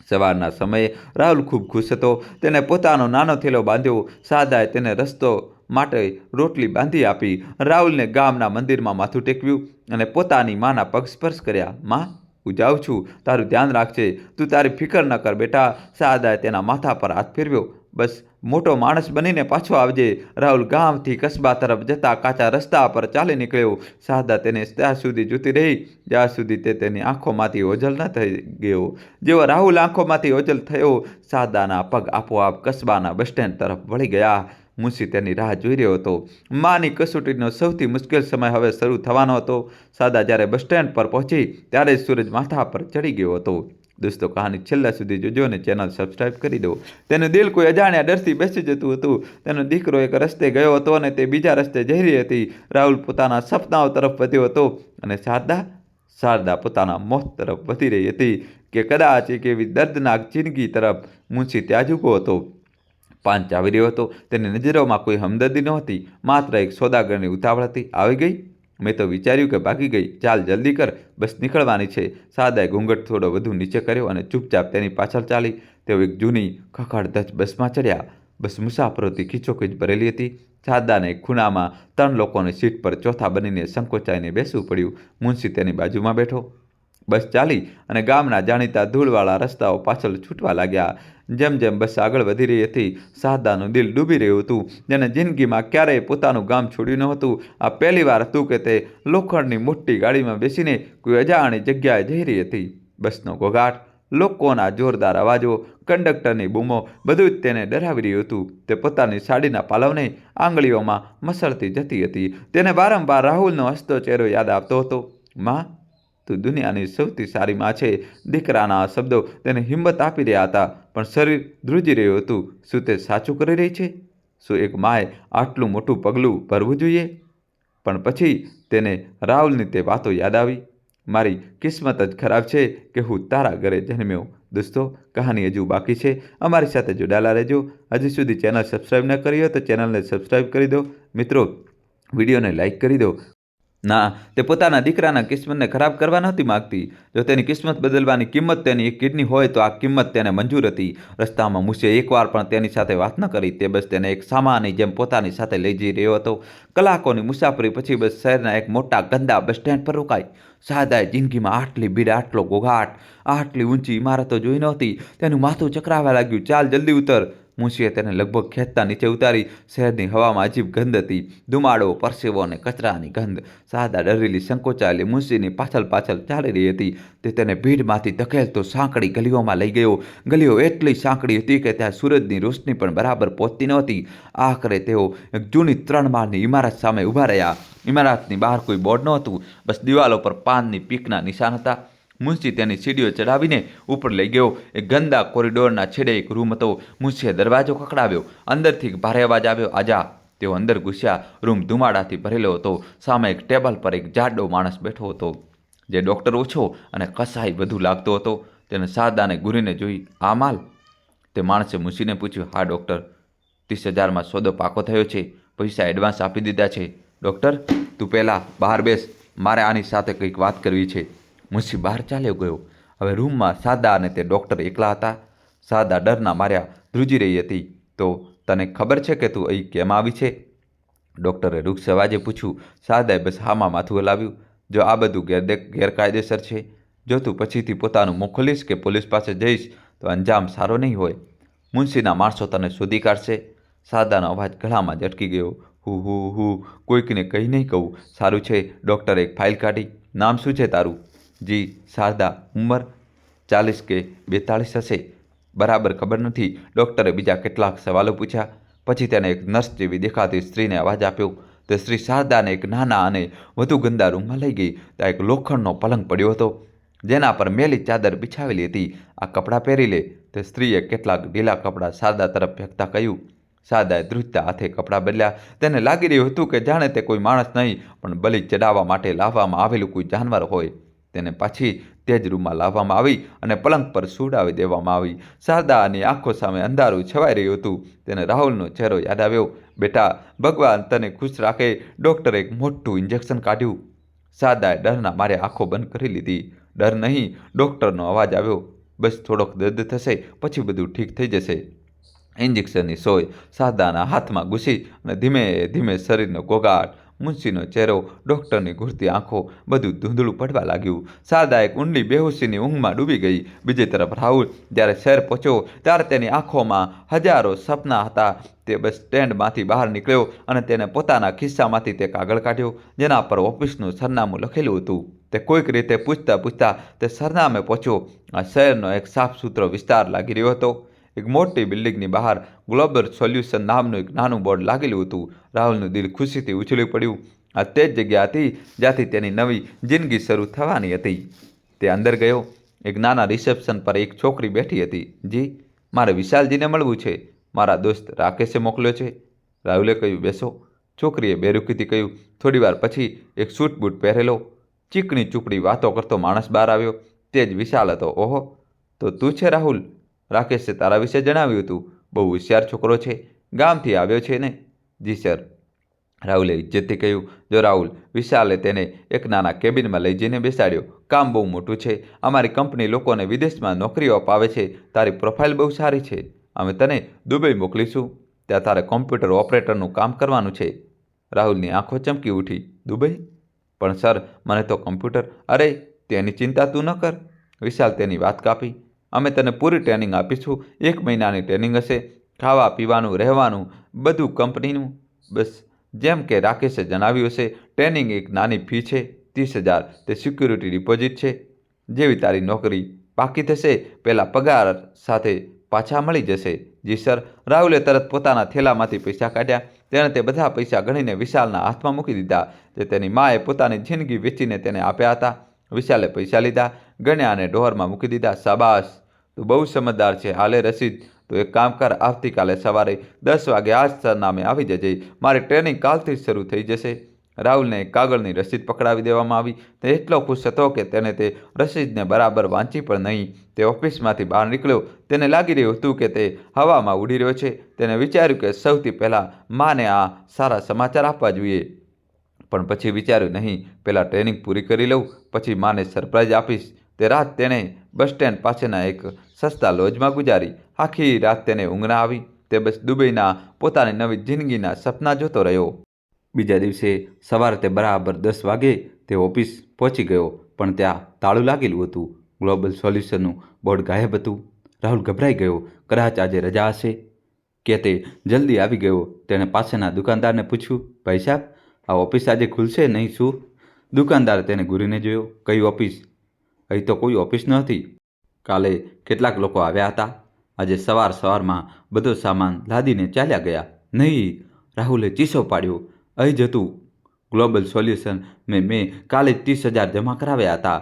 સવારના સમયે રાહુલ ખૂબ ખુશ હતો. તેને પોતાનો નાનો થેલો બાંધ્યો. શારદાએ તેને રસ્તો માટે રોટલી બાંધી આપી. રાહુલને ગામના મંદિરમાં માથું ટેકવ્યું અને પોતાની માના પગ સ્પર્શ કર્યા. માં, હું જાઉં છું. તારું ધ્યાન રાખજે. તું તારી ફિકર ન કર બેટા. શારદાએ તેના માથા પર હાથ ફેરવ્યો. બસ મોટો માણસ બનીને પાછો આવજે. રાહુલ ગામથી કસ્બા તરફ જતા કાચા રસ્તા પર ચાલી નીકળ્યો. શારદા તેને ત્યાં સુધી જોતી રહી જ્યાં સુધી તે તેની આંખોમાંથી ઓઝલ ન થઈ ગયો. જેવો રાહુલ આંખોમાંથી ઓઝલ થયો, શારદાના પગ આપોઆપ કસ્બાના બસ સ્ટેન્ડ તરફ વળી ગયા. મુંશી તેની રાહ જોઈ રહ્યો હતો. માની કસોટીનો સૌથી મુશ્કેલ સમય હવે શરૂ થવાનો હતો. શારદા જ્યારે બસ સ્ટેન્ડ પર પહોંચી ત્યારે જ સૂરજ માથા પર ચડી ગયો હતો. દોસ્તો, કહાની છેલ્લા સુધી જોજો અને ચેનલ સબસ્ક્રાઈબ કરી દો. તેનું દિલ કોઈ અજાણ્યા ડરથી બેસી જતું હતું. તેનો દીકરો એક રસ્તે ગયો હતો અને તે બીજા રસ્તે જઈ રહી હતી. રાહુલ પોતાના સપનાઓ તરફ વધ્યો હતો અને શારદા પોતાના મોત તરફ વધી રહી હતી કે કદાચ એક એવી દર્દનાક જિંદગી તરફ. મુંશી ત્યાં જ ઊભો હતો. પાંચ આવી રહ્યો હતો. તેની નજરોમાં કોઈ હમદર્દી નહોતી, માત્ર એક સોદાગરની ઉતાવળ હતી. આવી ગઈ? મેં તો વિચાર્યું કે ભાગી ગઈ. ચાલ જલ્દી કર, બસ નીકળવાની છે. શારદાએ ઘૂંઘટ થોડો વધુ નીચે કર્યો અને ચૂપચાપ તેની પાછળ ચાલી. તેઓ એક જૂની ખખડધજ બસમાં ચડ્યા. બસ મુસાફરોથી ખીચોખીચ ભરેલી હતી. શારદાને ખૂણામાં 3 લોકોની સીટ પર ચોથા બનીને સંકોચાઈને બેસવું પડ્યું. મુંશી તેની બાજુમાં બેઠો. બસ ચાલી અને ગામના જાણીતા ધૂળવાળા રસ્તાઓ પાછળ છૂટવા લાગ્યા. જેમ જેમ બસ આગળ વધી રહી હતી, શારદાનું દિલ ડૂબી રહ્યું હતું. જેને જિંદગીમાં ક્યારેય પોતાનું ગામ છોડ્યું ન હતું. આ પહેલી વાર હતું કે તે લોખંડની મોટી ગાડીમાં બેસીને કોઈ અજાણી જગ્યાએ જઈ રહી હતી. બસનો ઘોઘાટ, લોકોના જોરદાર અવાજો, કંડક્ટરની બૂમો, બધું જ તેને ડરાવી રહ્યું હતું. તે પોતાની સાડીના પાલવને આંગળીઓમાં મસળતી જતી હતી. તેને વારંવાર રાહુલનો હસતો ચહેરો યાદ આવતો હતો. માં, તું દુનિયાની સૌથી સારી માં છે. દીકરાના શબ્દો તેને હિંમત આપી રહ્યા હતા, પણ શરીર ધ્રુજી રહ્યું હતું. શું તે સાચું કરી રહી છે? શું એક માએ આટલું મોટું પગલું ભરવું જોઈએ? પણ પછી તેને રાહુલની તે વાતો યાદ આવી. મારી કિસ્મત જ ખરાબ છે કે હું તારા ઘરે જન્મ્યો. દોસ્તો, કહાની હજુ બાકી છે. અમારી સાથે જોડાયેલા રહેજો. હજી સુધી ચેનલ સબસ્ક્રાઈબ ન કરી હોય તો ચેનલને સબસ્ક્રાઈબ કરી દો. મિત્રો, વિડીયોને લાઈક કરી દો. ના, તે પોતાના દીકરાના કિસ્મતને ખરાબ કરવા નહોતી માગતી. જો તેની કિસ્મત બદલવાની કિંમત તેની એક કિડની હોય તો આ કિંમત તેને મંજૂર હતી. રસ્તામાં મૂસે એકવાર પણ તેની સાથે વાત ન કરી. તે બસ તેને એક સામાનની જેમ પોતાની સાથે લઈ જઈ રહ્યો હતો. કલાકોની મુસાફરી પછી બસ શહેરના એક મોટા ગંદા બસ સ્ટેન્ડ પર રોકાઈ. શારદાએ જિંદગીમાં આટલી ભીડ, આટલો ઘોઘાટ, આટલી ઊંચી ઇમારતો જોઈ નહોતી. તેનું માથું ચકરાવા લાગ્યું. ચાલ, જલ્દી ઉતર. મુનશીએ તેને લગભગ ખેંચતા નીચે ઉતારી. શહેરની હવામાં અજીબ ગંધ હતી. ધુમાડો, પરસેવો અને કચરાની ગંધ. શારદા ડરેલી, સંકોચાયેલી મુનશીની પાછળ પાછળ ચાલી રહી હતી. તે તેને ભીડમાંથી ધકેલતો સાંકડી ગલીઓમાં લઈ ગયો. ગલીઓ એટલી સાંકડી હતી કે ત્યાં સૂરજની રોશની પણ બરાબર પહોંચતી નહોતી. આખરે તેઓ એક જૂની 3 માળની ઇમારત સામે ઊભા રહ્યા. ઇમારતની બહાર કોઈ બોર્ડ નહોતું. બસ દિવાલો પર પાનની પીકના નિશાન હતા. મુનશી તેની સીડીઓ ચડાવીને ઉપર લઈ ગયો. એક ગંદા કોરિડોરના છેડે એક રૂમ હતો. મુનશીએ દરવાજો ખખડાવ્યો. અંદરથી ભારે અવાજ આવ્યો, આજા. તેઓ અંદર ઘૂસ્યા. રૂમ ધુમાડાથી ભરેલો હતો. સામે એક ટેબલ પર એક જાડો માણસ બેઠો હતો, જે ડૉક્ટર ઓછો અને કસાઈ વધુ લાગતો હતો. તેને શારદાને ઘૂરીને જોઈ. આ માલ? તે માણસે મુનશીને પૂછ્યું. હા ડૉક્ટર, 30,000માં સોદો પાકો થયો છે. પૈસા એડવાન્સ આપી દીધા છે. ડૉક્ટર, તું પહેલાં બહાર બેસ. મારે આની સાથે કંઈક વાત કરવી છે. મુનશી બહાર ચાલ્યો ગયો. હવે રૂમમાં શારદા અને તે ડૉક્ટર એકલા હતા. શારદા ડરના માર્યા ધ્રુજી રહી હતી. તો તને ખબર છે કે તું અહીં કેમ આવી છે? ડૉક્ટરે રૂક્ષ અવાજે પૂછ્યું. શારદાએ બસ હામાં માથું હલાવ્યું. જો આ બધું ગેરકાયદેસર છે, જો તું પછીથી પોતાનું મોં ખોલીશ કે પોલીસ પાસે જઈશ તો અંજામ સારો નહીં હોય. મુનશીના માણસો તને શોધી કાઢશે. શારદાનો અવાજ ગળામાં જ અટકી ગયો. હું કોઈકને કંઈ નહીં કહું. સારું છે. ડૉક્ટરે એક ફાઇલ કાઢી. નામ શું છે તારું? જી. શારદા. ઉંમર 40 કે 42 હશે. બરાબર ખબર નથી. ડૉક્ટરે બીજા કેટલાક સવાલો પૂછ્યા. પછી તેને એક નર્સ જેવી દેખાતી સ્ત્રીને અવાજ આપ્યો. તે સ્ત્રી શારદાને એક નાના અને વધુ ગંદા રૂમમાં લઈ ગઈ. ત્યાં એક લોખંડનો પલંગ પડ્યો હતો, જેના પર મેલી ચાદર બિછાવેલી હતી. આ કપડાં પહેરી લે. તે સ્ત્રીએ કેટલાક ઢીલા કપડાં શારદા તરફ ફેંકતા કહ્યું. શારદાએ ધ્રુજતા હાથે કપડાં બદલ્યા. તેને લાગી રહ્યું હતું કે જાણે તે કોઈ માણસ નહીં, પણ બલિ ચડાવવા માટે લાવવામાં આવેલું કોઈ જાનવર હોય. તેને પાછી તે જ રૂમમાં લાવવામાં આવી અને પલંગ પર સુવડાવી દેવામાં આવી. શારદાની આંખો સામે અંધારું છવાઈ રહ્યું હતું. તેને રાહુલનો ચહેરો યાદ આવ્યો. બેટા, ભગવાન તને ખુશ રાખે. ડૉક્ટરે એક મોટું ઇન્જેક્શન કાઢ્યું. શારદાએ ડરના મારે આંખો બંધ કરી લીધી. ડર નહીં, ડૉક્ટરનો અવાજ આવ્યો. બસ થોડોક દર્દ થશે, પછી બધું ઠીક થઈ જશે. ઇન્જેક્શનની સોય શારદાના હાથમાં ઘૂસી અને ધીમે ધીમે શરીરનો ઘોઘાટ, મુનશીનો ચહેરો, ડૉક્ટરની ઘૂરતી આંખો, બધું ધૂંધળું પડવા લાગ્યું. શારદા એક ઊંડી બેહોશીની ઊંઘમાં ડૂબી ગઈ. બીજી તરફ રાહુલ જ્યારે શહેર પહોંચ્યો ત્યારે તેની આંખોમાં હજારો સપના હતા. તે બસ સ્ટેન્ડમાંથી બહાર નીકળ્યો અને તેને પોતાના ખિસ્સામાંથી તે કાગળ કાઢ્યો, જેના પર ઓફિસનું સરનામું લખેલું હતું. તે કોઈક રીતે પૂછતા પૂછતા તે સરનામે પહોંચ્યો. આ શહેરનો એક સાફ સુથરો વિસ્તાર લાગી રહ્યો હતો. એક મોટી બિલ્ડિંગની બહાર ગ્લોબલ સોલ્યુશન નામનું એક નાનું બોર્ડ લાગેલું હતું. રાહુલનું દિલ ખુશીથી ઉછળી પડ્યું. આ તે જ જગ્યા હતી જ્યાંથી તેની નવી જિંદગી શરૂ થવાની હતી. તે અંદર ગયો. એક નાના રિસેપ્શન પર એક છોકરી બેઠી હતી. જી, મારે વિશાલજીને મળવું છે. મારા દોસ્ત રાકેશે મોકલ્યો છે. રાહુલે કહ્યું. બેસો. છોકરીએ બેરૂખીથી કહ્યું. થોડીવાર પછી એક સૂટ બૂટ પહેરેલો, ચીકણી ચૂપડી વાતો કરતો માણસ બહાર આવ્યો. તે જ વિશાલ હતો. ઓહો, તો તું છે રાહુલ? રાકેશે તારા વિશે જણાવ્યું હતું. બહુ હોશિયાર છોકરો છે. ગામથી આવ્યો છે ને? જી સર. રાહુલે ઇજ્જતથી કહ્યું. જો રાહુલ, વિશાલે તેને એક નાના કેબિનમાં લઈ જઈને બેસાડ્યો. કામ બહુ મોટું છે. અમારી કંપની લોકોને વિદેશમાં નોકરીઓ અપાવે છે. તારી પ્રોફાઇલ બહુ સારી છે. અમે તને દુબઈ મોકલીશું. ત્યાં તારે કોમ્પ્યુટર ઓપરેટરનું કામ કરવાનું છે. રાહુલની આંખો ચમકી ઉઠી. દુબઈ? પણ સર, મને તો કોમ્પ્યુટર... અરે, તેની ચિંતા તું ન કર. વિશાલ તેની વાત કાપી. અમે તને પૂરી ટ્રેનિંગ આપીશું. 1 મહિનાની ટ્રેનિંગ હશે. ખાવા પીવાનું, રહેવાનું, બધું કંપનીનું. બસ જેમ કે રાકેશે જણાવ્યું હશે, ટ્રેનિંગ એક નાની ફી છે, 30,000. તે સિક્યુરિટી ડિપોઝિટ છે. જેવી તારી નોકરી પાકી થશે, પહેલાં પગાર સાથે પાછા મળી જશે. જી સર. રાહુલે તરત પોતાના થેલામાંથી પૈસા કાઢ્યા. તેણે તે બધા પૈસા ગણીને વિશાલના હાથમાં મૂકી દીધા, જે તેની માએ પોતાની જિંદગી વેચીને તેને આપ્યા હતા. વિશાલે પૈસા લીધા, ગણ્યા અને ડોરમાં મૂકી દીધા. શાબાશ, તું બહુ સમજદાર છે. હાલે રસીદ. તો એક કામ કર, આવતીકાલે સવારે 10 વાગે આ જ સરનામે આવી જજે. મારી ટ્રેનિંગ કાલથી જ શરૂ થઈ જશે. રાહુલને એક કાગળની રસીદ પકડાવી દેવામાં આવી. તે એટલો ખુશ હતો કે તેને તે રસીદને બરાબર વાંચી પણ નહીં. તે ઓફિસમાંથી બહાર નીકળ્યો. તેને લાગી રહ્યું હતું કે તે હવામાં ઉડી રહ્યો છે. તેને વિચાર્યું કે સૌથી પહેલાં માને આ સારા સમાચાર આપવા જોઈએ. પણ પછી વિચાર્યું, નહીં, પહેલાં ટ્રેનિંગ પૂરી કરી લઉં, પછી માને સરપ્રાઈઝ આપીશ. તે રાત તેણે બસ સ્ટેન્ડ પાસેના એક સસ્તા લોજમાં ગુજારી. આખી રાત તેને ઊંઘ ના આવી. તે બસ દુબઈના પોતાની નવી જિંદગીના સપના જોતો રહ્યો. બીજા દિવસે સવારે તે બરાબર 10 વાગે તે ઓફિસ પહોંચી ગયો, પણ ત્યાં તાળું લાગેલું હતું. ગ્લોબલ સોલ્યુશનનું બોર્ડ ગાયબ હતું. રાહુલ ગભરાઈ ગયો. કદાચ આજે રજા હશે કે તે જલ્દી આવી ગયો. તેણે પાસેના દુકાનદારને પૂછ્યું, ભાઈ સાહેબ, આ ઓફિસ આજે ખુલશે નહીં શું? દુકાનદારે તેને ઘૂરીને જોયો. કઈ ઓફિસ? અહીં તો કોઈ ઓફિસ ન હતી. કાલે કેટલાક લોકો આવ્યા હતા. આજે સવારમાં બધો સામાન લાદીને ચાલ્યા ગયા. નહીં, રાહુલે ચીસો પાડ્યો. અહીં જ હતું ગ્લોબલ સોલ્યુશન. મેં કાલે 30,000 જમા કરાવ્યા હતા.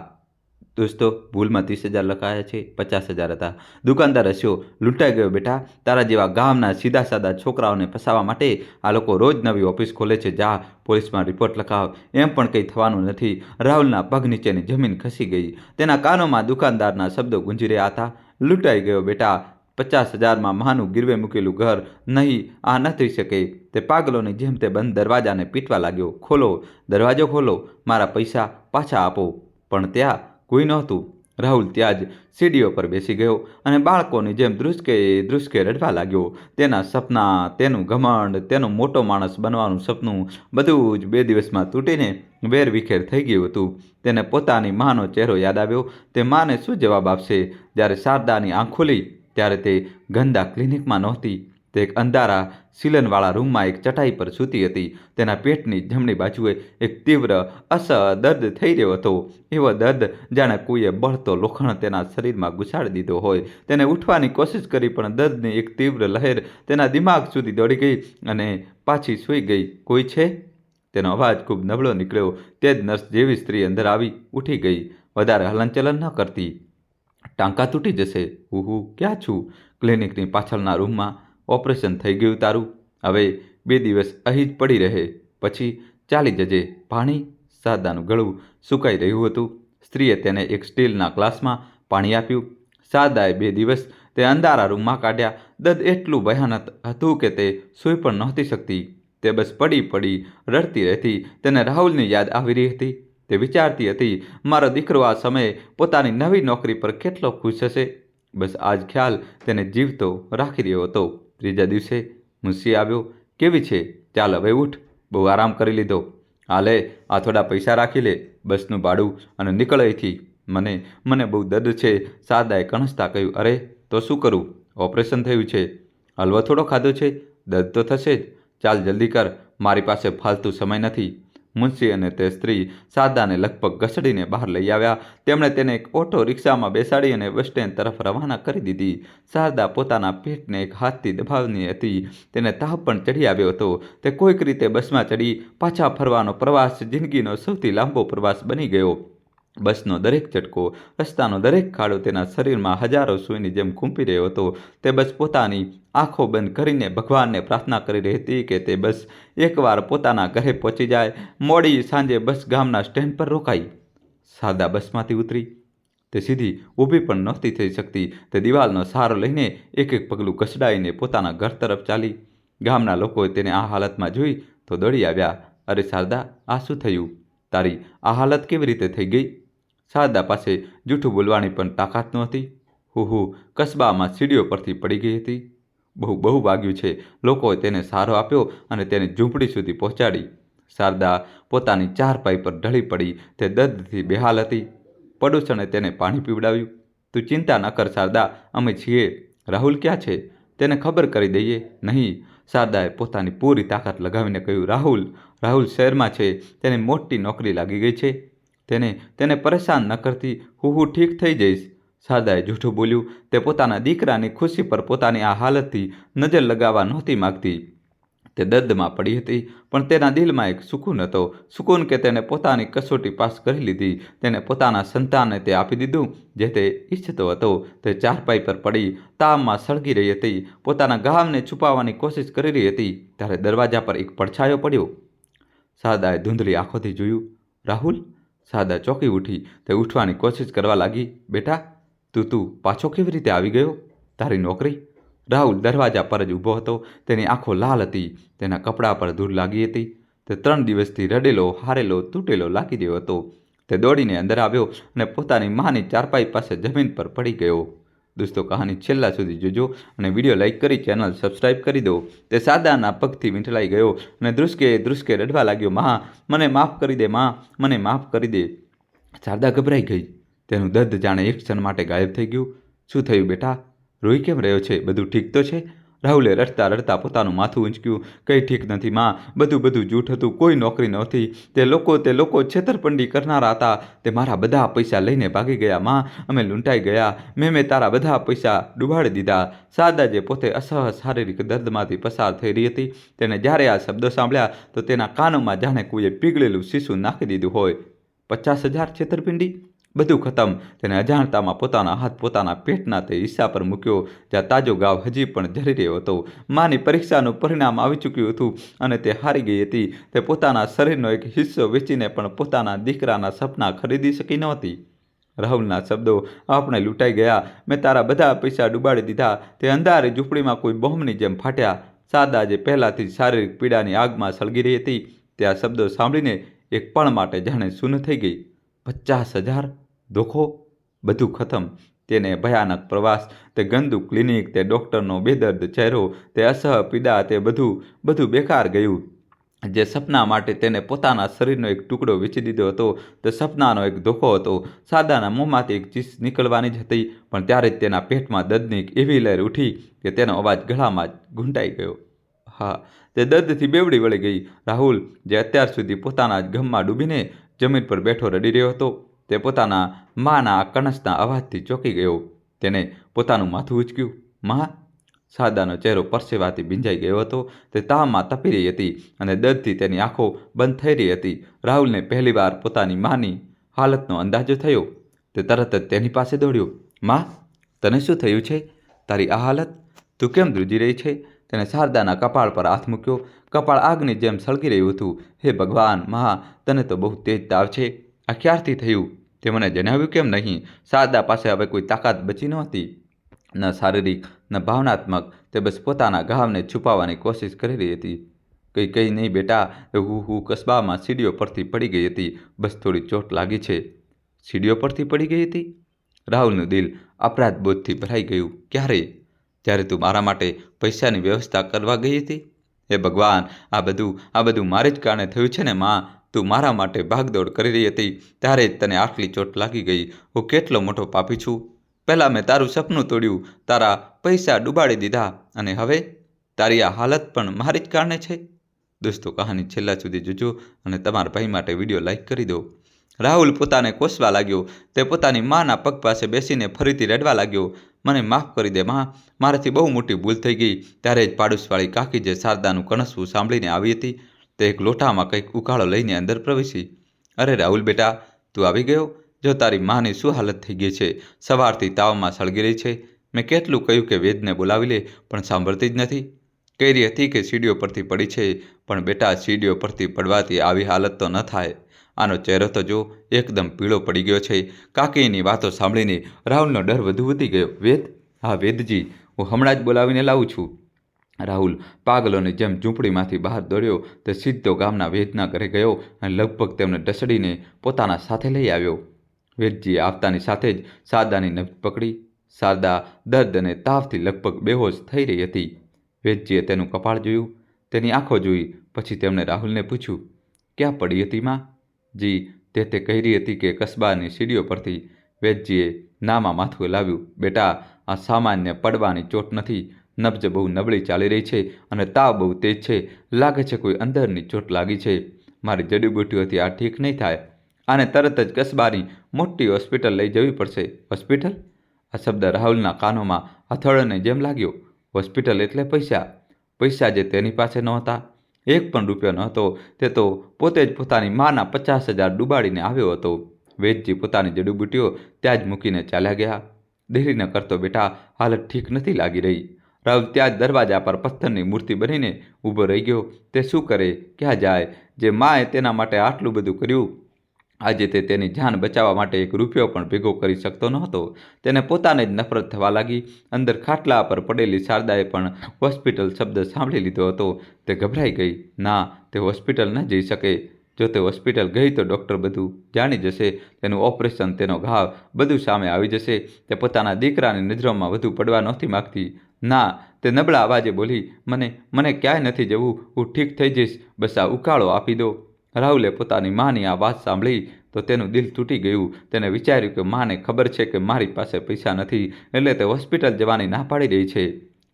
દોસ્તો, ભૂલમાં 30,000 લખાયા છે, 50,000 હતા. દુકાનદાર હસ્યો. લૂંટાઈ ગયો બેટા. તારા જેવા ગામના સીધા સાદા છોકરાઓને ફસાવવા માટે આ લોકો રોજ નવી ઓફિસ ખોલે છે. જા, પોલીસમાં રિપોર્ટ લખાવ. એમ પણ કંઈ થવાનું નથી. રાહુલના પગ નીચેની જમીન ખસી ગઈ. તેના કાનોમાં દુકાનદારના શબ્દો ગુંજી રહ્યા હતા. લૂંટાઈ ગયો બેટા. 50,000માં માનું ગીરવે મૂકેલું ઘર. નહીં, આ ન થઈ શકે. તે પાગલોની જેમ તે બંધ દરવાજાને પીટવા લાગ્યો. ખોલો, દરવાજો ખોલો, મારા પૈસા પાછા આપો. પણ ત્યાં કોઈ નહોતું. રાહુલ ત્યાં જ સીડીઓ પર બેસી ગયો અને બાળકોની જેમ ધ્રુસકે રડવા લાગ્યો. તેના સપના, તેનું ઘમંડ, તેનું મોટો માણસ બનવાનું સપનું બધું જ 2 દિવસમાં તૂટીને વેરવિખેર થઈ ગયું હતું. તેને પોતાની માનો ચહેરો યાદ આવ્યો. તે માને શું જવાબ આપશે? જ્યારે શારદાની આંખ ખુલી ત્યારે તે ગંદા ક્લિનિકમાં નહોતી. તે એક અંધારા સિલનવાળા રૂમમાં એક ચટાઈ પર સૂતી હતી. તેના પેટની જમણી બાજુએ એક તીવ્ર દર્દ થઈ રહ્યો હતો. એવો દર્દ જાણે કોઈએ બળતો લોખંડ તેના શરીરમાં ઘુસાડી દીધો હોય. તેને ઉઠવાની કોશિશ કરી, પણ દર્દની એક તીવ્ર લહેર તેના દિમાગ સુધી દોડી ગઈ અને પાછી સૂઈ ગઈ. કોઈ છે? તેનો અવાજ ખૂબ નબળો નીકળ્યો. તે જ નર્સ જેવી સ્ત્રી અંદર આવી ઉઠી ગઈ. વધારે હલનચલન ન કરતી. ટાંકા તૂટી જશે. હું ક્યાં છું? ક્લિનિકની પાછળના રૂમમાં. ઓપરેશન થઈ ગયું તારું. હવે 2 દિવસ અહીં જ પડી રહે, પછી ચાલી જજે. પાણી? શારદાનું ગળું સુકાઈ રહ્યું હતું. સ્ત્રીએ તેને એક સ્ટીલના ગ્લાસમાં પાણી આપ્યું. શારદાએ 2 દિવસ તે અંધારા રૂમમાં કાઢ્યા. દર્દ એટલું ભયાનક હતું કે તે સૂઈ પણ નહોતી શકતી. તે બસ પડી રડતી રહેતી. તેને રાહુલની યાદ આવી રહી હતી. તે વિચારતી હતી, મારો દીકરો આ સમયે પોતાની નવી નોકરી પર કેટલો ખુશ હશે. બસ આ જ ખ્યાલ તેને જીવતો રાખી રહ્યો હતો. ત્રીજા દિવસે મુનશી આવ્યો. કેવી છે? ચાલ હવે ઉઠ, બહુ આરામ કરી લીધો. હા લે, આ થોડા પૈસા રાખી લે, બસનું ભાડું, અને નીકળ અહીંથી. મને બહુ દર્દ છે, શારદાએ કણસતા કહ્યું. અરે, તો શું કરું? ઓપરેશન થયું છે. હલવો થોડો ખાધો છે, દર્દ તો થશે જ. ચાલ જલ્દી કર, મારી પાસે ફાલતુ સમય નથી. મુનશી અને તે સ્ત્રી શારદાને લગભગ ઘસડીને બહાર લઈ આવ્યા. તેમણે તેને એક ઓટો રિક્ષામાં બેસાડી અને બસ સ્ટેન્ડ તરફ રવાના કરી દીધી. શારદા પોતાના પેટને એક હાથથી દબાવની હતી. તેને તાવ પણ ચડી આવ્યો હતો. તે કોઈક રીતે બસમાં ચડી. પાછા ફરવાનો પ્રવાસ જિંદગીનો સૌથી લાંબો પ્રવાસ બની ગયો. બસનો દરેક ઝટકો, રસ્તાનો દરેક ખાડો તેના શરીરમાં હજારો સૂઈની જેમ ખૂંપી રહ્યો હતો. તે બસ પોતાની આંખો બંધ કરીને ભગવાનને પ્રાર્થના કરી રહી હતી કે તે બસ એકવાર પોતાના ઘરે પહોંચી જાય. મોડી સાંજે બસ ગામના સ્ટેન્ડ પર રોકાઈ. શારદા બસમાંથી ઉતરી. તે સીધી ઊભી પણ નહોતી થઈ શકતી. તે દિવાલનો સહારો લઈને એક પગલું ઘસડાઈને પોતાના ઘર તરફ ચાલી. ગામના લોકોએ તેને આ હાલતમાં જોઈ તો દોડી આવ્યા. અરે શારદા, આ શું થયું? તારી આ હાલત કેવી રીતે થઈ ગઈ? શારદા પાસે જૂઠું બોલવાની પણ તાકાત નહોતી. કસ્બામાં સીડીઓ પરથી પડી ગઈ હતી. બહુ વાગ્યું છે. લોકોએ તેને સહારો આપ્યો અને તેને ઝૂંપડી સુધી પહોંચાડી. શારદા પોતાની ચારપાઈ પર ઢળી પડી. તે દર્દથી બેહાલ હતી. પડોશણે તેને પાણી પીવડાવ્યું. તું ચિંતા ન કર શારદા, અમે છીએ. રાહુલ ક્યાં છે? તેને ખબર કરી દઈએ. નહીં, શારદાએ પોતાની પૂરી તાકાત લગાવીને કહ્યું. રાહુલ શહેરમાં છે. તેની મોટી નોકરી લાગી ગઈ છે. તેને પરેશાન ન કરતી. હું ઠીક થઈ જઈશ. શારદાએ જૂઠું બોલ્યું. તે પોતાના દીકરાની ખુશી પર પોતાની આ હાલતથી નજર લગાવવા નહોતી માગતી. તે દર્દમાં પડી હતી, પણ તેના દિલમાં એક સુકૂન હતો. સુકૂન કે તેને પોતાની કસોટી પાસ કરી લીધી. તેને પોતાના સંતાનને તે આપી દીધું જે તે ઈચ્છતો હતો. તે ચારપાઈ પર પડી તાપમાં સળગી રહી હતી. પોતાના ઘાવને છુપાવવાની કોશિશ કરી રહી હતી ત્યારે દરવાજા પર એક પડછાયો પડ્યો. શારદાએ ધૂંધળી આંખોથી જોયું. રાહુલ! શારદા ચોંકી ઉઠી. તે ઉઠવાની કોશિશ કરવા લાગી. બેટા, તું પાછો કેવી રીતે આવી ગયો? તારી નોકરી? રાહુલ દરવાજા પર જ ઊભો હતો. તેની આંખો લાલ હતી. તેના કપડા પર ધૂળ લાગી હતી. તે 3 દિવસથી રડેલો, હારેલો, તૂટેલો લાગી રહ્યો હતો. તે દોડીને અંદર આવ્યો અને પોતાની માની ચારપાઈ પાસે જમીન પર પડી ગયો. દોસ્તો, કહાની છેલ્લા સુધી જોજો અને વિડીયો લાઇક કરી ચેનલ સબસ્ક્રાઇબ કરી દો. તે શારદાના પગથી વીંટળાઈ ગયો અને ધ્રુસકે રડવા લાગ્યો. માં, મને માફ કરી દે. માં, મને માફ કરી દે. શારદા ગભરાઈ ગઈ. તેનું દર્દ જાણે એક ક્ષણ માટે ગાયબ થઈ ગયું. શું થયું બેટા? રોઈ કેમ રહ્યો છે? બધું ઠીક તો છે? રાહુલે રડતા રડતા પોતાનું માથું ઊંચક્યું. કંઈ ઠીક નથી માં. બધું જૂઠ હતું. કોઈ નોકરી નહોતી. તે લોકો છેતરપિંડી કરનારા હતા. તે મારા બધા પૈસા લઈને ભાગી ગયા. માં, અમે લૂંટાઈ ગયા. મેં તારા બધા પૈસા ડૂબાડી દીધા. શારદા જે પોતે અસહ્ય શારીરિક દર્દમાંથી પસાર થઈ રહી હતી, તેને જ્યારે આ શબ્દો સાંભળ્યા તો તેના કાનોમાં જાણે કોઈએ પીગળેલું શીશું નાખી દીધું હોય. 50,000 છેતરપિંડી? બધું ખતમ. તેને અજાણતામાં પોતાના હાથ પોતાના પેટના તે હિસ્સા પર મૂક્યો જ્યાં તાજો ઘાવ હજી પણ ઝરી રહ્યો હતો. માની પરીક્ષાનું પરિણામ આવી ચૂક્યું હતું અને તે હારી ગઈ હતી. તે પોતાના શરીરનો એક હિસ્સો વેચીને પણ પોતાના દીકરાના સપના ખરીદી શકી નહોતી. રાહુલના શબ્દો, આપણે લૂંટાઈ ગયા. મેં તારા બધા પૈસા ડૂબાડી દીધા. તે અંધારી ઝૂંપડીમાં કોઈ બોમ્બની જેમ ફાટ્યા. શારદા જે પહેલાંથી શારીરિક પીડાની આગમાં સળગી રહી હતી, તે આ શબ્દો સાંભળીને એક પળ માટે જાણે શૂન્ય થઈ ગઈ. 50,000? ધોખો? બધું ખતમ. તેને ભયાનક પ્રવાસ, તે ગંદુ ક્લિનિક, તે ડૉક્ટરનો બેદર્દ ચહેરો, તે અસહ્ય પીડા, તે બધું બેકાર ગયું. જે સપના માટે તેને પોતાના શરીરનો એક ટુકડો વેચી દીધો હતો, તે સપનાનો એક ધોખો હતો. શારદાના મોંમાંથી એક ચીસ નીકળવાની જ હતી, પણ ત્યારે જ તેના પેટમાં દર્દની એક એવી લહેર ઉઠી કે તેનો અવાજ ગળામાં જ ઘૂંટાઈ ગયો. હા, તે દર્દથી બેવડી વળી ગઈ. રાહુલ, જે અત્યાર સુધી પોતાના જ ગમમાં ડૂબીને જમીન પર બેઠો રડી રહ્યો હતો, તે પોતાના માના કણસના અવાજથી ચોંકી ગયો. તેને પોતાનું માથું ઉંચક્યું. માં! શારદાનો ચહેરો પરસેવાથી ભીંજાઈ ગયો હતો. તે તાવમાં તપી રહી હતી અને દર્દથી તેની આંખો બંધ થઈ રહી હતી. રાહુલને પહેલીવાર પોતાની માની હાલતનો અંદાજો થયો. તે તરત જ તેની પાસે દોડ્યો. માં, તને શું થયું છે? તારી આ હાલત? તું કેમ ધ્રુજી રહી છે? તેને શારદાના કપાળ પર હાથ મૂક્યો. કપાળ આગની જેમ સળગી રહ્યું હતું. હે ભગવાન! માં, તને તો બહુ તેજ તાવ છે. આ ક્યારથી થયું? તે મને જણાવ્યું કેમ નહીં? શારદા પાસે હવે કોઈ તાકાત બચી નહોતી, ન શારીરિક ન ભાવનાત્મક. તે બસ પોતાના ઘાવને છુપાવવાની કોશિશ કરી રહી હતી. કંઈ નહીં બેટા. હું કસ્બામાં સીડીઓ પરથી પડી ગઈ હતી. બસ થોડી ચોટ લાગી છે. સીડીઓ પરથી પડી ગઈ હતી? રાહુલનું દિલ અપરાધ બોધથી ભરાઈ ગયું. ક્યારે? જ્યારે તું મારા માટે પૈસાની વ્યવસ્થા કરવા ગઈ હતી? હે ભગવાન! આ બધું મારે જ કારણે થયું છે ને માં? તું મારા માટે ભાગદોડ કરી રહી હતી ત્યારે જ તને આટલી ચોટ લાગી ગઈ. હું કેટલો મોટો પાપી છું. પહેલાં મેં તારું સપનું તોડ્યું, તારા પૈસા ડૂબાડી દીધા અને હવે તારી આ હાલત પણ મારી જ કારણે છે. દોસ્તો, કહાની છેલ્લા સુધી જોજો અને તમારા ભાઈ માટે વિડીયો લાઇક કરી દો. રાહુલ પોતાને કોસવા લાગ્યો. તે પોતાની માના પગ પાસે બેસીને ફરીથી રડવા લાગ્યો. મને માફ કરી દે માં. મારાથી બહુ મોટી ભૂલ થઈ ગઈ. ત્યારે જ પાડોશવાળી કાકી જે શારદાનું કણસવું સાંભળીને આવી હતી, તે એક લોટામાં કંઈક ઉકાળો લઈને અંદર પ્રવેશી. અરે રાહુલ બેટા, તું આવી ગયો? જો તારી માની શું હાલત થઈ ગઈ છે. સવારથી તાવમાં સળગી રહી છે. મેં કેટલું કહ્યું કે વેદને બોલાવી લે, પણ સાંભળતી જ નથી. કહી રહી હતી કે સીડીઓ પરથી પડી છે, પણ બેટા સીડીઓ પરથી પડવાથી આવી હાલત તો ન થાય. આનો ચહેરો તો જો, એકદમ પીળો પડી ગયો છે. કાકીની વાતો સાંભળીને રાહુલનો ડર વધુ વધી ગયો. વેદ? હા વેદજી, હું હમણાં જ બોલાવીને લાવું છું. રાહુલ પાગલોની જેમ ઝૂંપડીમાંથી બહાર દોડ્યો. તે સીધો ગામના વેદના ઘરે ગયો અને લગભગ તેમને ઢસડીને પોતાના સાથે લઈ આવ્યો. વેદજીએ આવતાની સાથે જ શારદાની નબ્જ પકડી. શારદા દર્દ અને તાવથી લગભગ બેહોશ થઈ રહી હતી. વેદજીએ તેનું કપાળ જોયું, તેની આંખો જોઈ, પછી તેમણે રાહુલને પૂછ્યું, ક્યાં પડી હતી માં? જી, તે કહી રહી હતી કે કસ્બાની સીડીઓ પરથી. વેદજીએ નામાં માથું હલાવ્યું. બેટા, આ સામાન્ય પડવાની ચોટ નથી. નબ્જ બહુ નબળી ચાલી રહી છે અને તાવ બહુ તેજ છે. લાગે છે કોઈ અંદરની ચોટ લાગી છે. મારી જડીબુટ્ટીઓથી આ ઠીક નહીં થાય. આને તરત જ કસ્બાની મોટી હોસ્પિટલ લઈ જવી પડશે. હોસ્પિટલ? આ શબ્દ રાહુલના કાનોમાં હથોડાની જેમ લાગ્યો. હોસ્પિટલ એટલે પૈસા. પૈસા જે તેની પાસે નહોતા, 1 પણ રૂપિયો નહોતો. તે તો પોતે જ પોતાની માના 50,000 ડૂબાડીને આવ્યો હતો. વેદજી પોતાની જડીબુટીઓ ત્યાં જ મૂકીને ચાલ્યા ગયા. દેરી ન કરતો બેટા, હાલત ઠીક નથી લાગી રહી. રાહુલ ત્યાં જ દરવાજા પર પથ્થરની મૂર્તિ બનીને ઊભો રહી ગયો. તે શું કરે, ક્યાં જાય? જે માએ તેના માટે આટલું બધું કર્યું, આજે તે તેની જાન બચાવવા માટે 1 રૂપિયો પણ ભેગો કરી શકતો નહોતો. તેને પોતાને જ નફરત થવા લાગી. અંદર ખાટલા પર પડેલી શારદાએ પણ હોસ્પિટલ શબ્દ સાંભળી લીધો હતો. તે ગભરાઈ ગઈ. ના, તે હોસ્પિટલ ન જઈ શકે. જો તે હોસ્પિટલ ગઈ તો ડૉક્ટર બધું જાણી જશે. તેનું ઓપરેશન, તેનો ઘાવ બધું સામે આવી જશે. તે પોતાના દીકરાની નજરોમાં વધુ પડવા નહોતી માગતી. ના, તે નબળા અવાજે બોલી, મને ક્યાંય નથી જવું. હું ઠીક થઈ જઈશ. બસ આ ઉકાળો આપી દો. રાહુલે પોતાની માની આ વાત સાંભળી તો તેનું દિલ તૂટી ગયું. તેને વિચાર્યું કે માને ખબર છે કે મારી પાસે પૈસા નથી, એટલે તે હોસ્પિટલ જવાની ના પાડી રહી છે,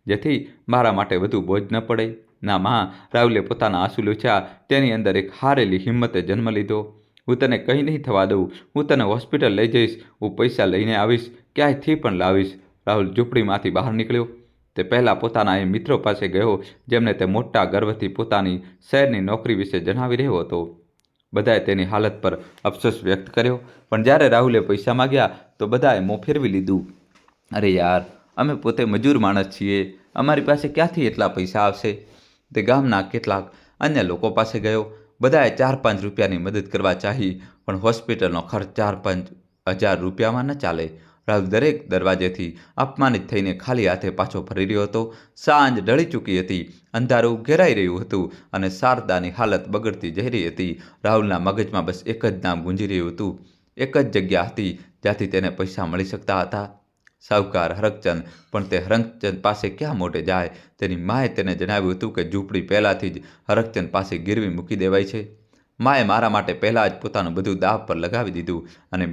જેથી મારા માટે વધુ બોજ ન પડે. ના માં, રાહુલે પોતાના આંસુ લૂછ્યા. તેની અંદર એક હારેલી હિંમતે જન્મ લીધો. હું તને કંઈ નહીં થવા દઉં. હું તને હોસ્પિટલ લઈ જઈશ. હું પૈસા લઈને આવીશ, ક્યાંયથી પણ લાવીશ. રાહુલ ઝૂંપડીમાંથી બહાર નીકળ્યો. તે પહેલાં પોતાના એ મિત્રો પાસે ગયો જેમને તે મોટા ગર્વથી પોતાની શહેરની નોકરી વિશે જણાવી રહ્યો હતો. બધાએ તેની હાલત પર અફસોસ વ્યક્ત કર્યો, પણ જ્યારે રાહુલે પૈસા માગ્યા તો બધાએ મોં ફેરવી લીધું. અરે યાર, અમે પોતે મજૂર માણસ છીએ, અમારી પાસે ક્યાંથી એટલા પૈસા આવશે? તે ગામના કેટલાક અન્ય લોકો પાસે ગયો. બધાએ 4-5 રૂપિયાની મદદ કરવા ચાહી, પણ હોસ્પિટલનો ખર્ચ 4-5 હજાર રૂપિયામાં ન ચાલે. રાહુલ દરેક દરવાજેથી અપમાનિત થઈને ખાલી હાથે પાછો ફરી રહ્યો હતો. સાંજ ઢળી ચૂકી હતી. અંધારું ઘેરાઈ રહ્યું હતું અને શારદાની હાલત બગડતી જઈ રહી હતી. રાહુલના મગજમાં બસ એક જ નામ ગુંજી રહ્યું હતું. એક જ જગ્યા હતી જ્યાંથી તેને પૈસા મળી શકતા હતા. સાહુકાર હરકચંદ. પણ તે હરકચંદ પાસે ક્યાં મોઢે જાય? તેની માએ તેને જણાવ્યું હતું કે ઝૂંપડી પહેલાંથી જ હરકચંદ પાસે ગીરવી મૂકી દેવાય છે. માએ મારા માટે પહેલાં જ પોતાનું બધું દાવ પર લગાવી દીધું અને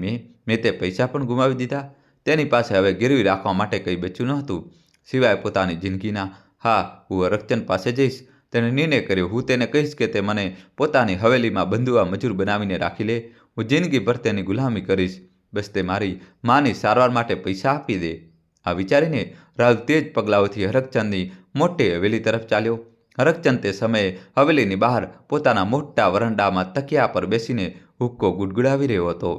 મેં તે પૈસા પણ ગુમાવી દીધા. તેની પાસે હવે ગીરવી રાખવા માટે કંઈ બચ્યું ન હતું સિવાય પોતાની જિંદગીના. હા, હું હરકચંદ પાસે જઈશ. તેને નિર્ણય કર્યો. હું તેને કહીશ કે તે મને પોતાની હવેલીમાં બંધુઆ મજૂર બનાવીને રાખી લે. હું જિંદગીભર તેની ગુલામી કરીશ. બસ તે મારી માની સારવાર માટે પૈસા આપી દે. આ વિચારીને રાહુલ તેજ પગલાઓથી હરકચંદની મોટી હવેલી તરફ ચાલ્યો. હરકચંદ તે સમયે હવેલીની બહાર પોતાના મોટા વરંડામાં તકિયા પર બેસીને હુક્કો ગુડગુડાવી રહ્યો હતો.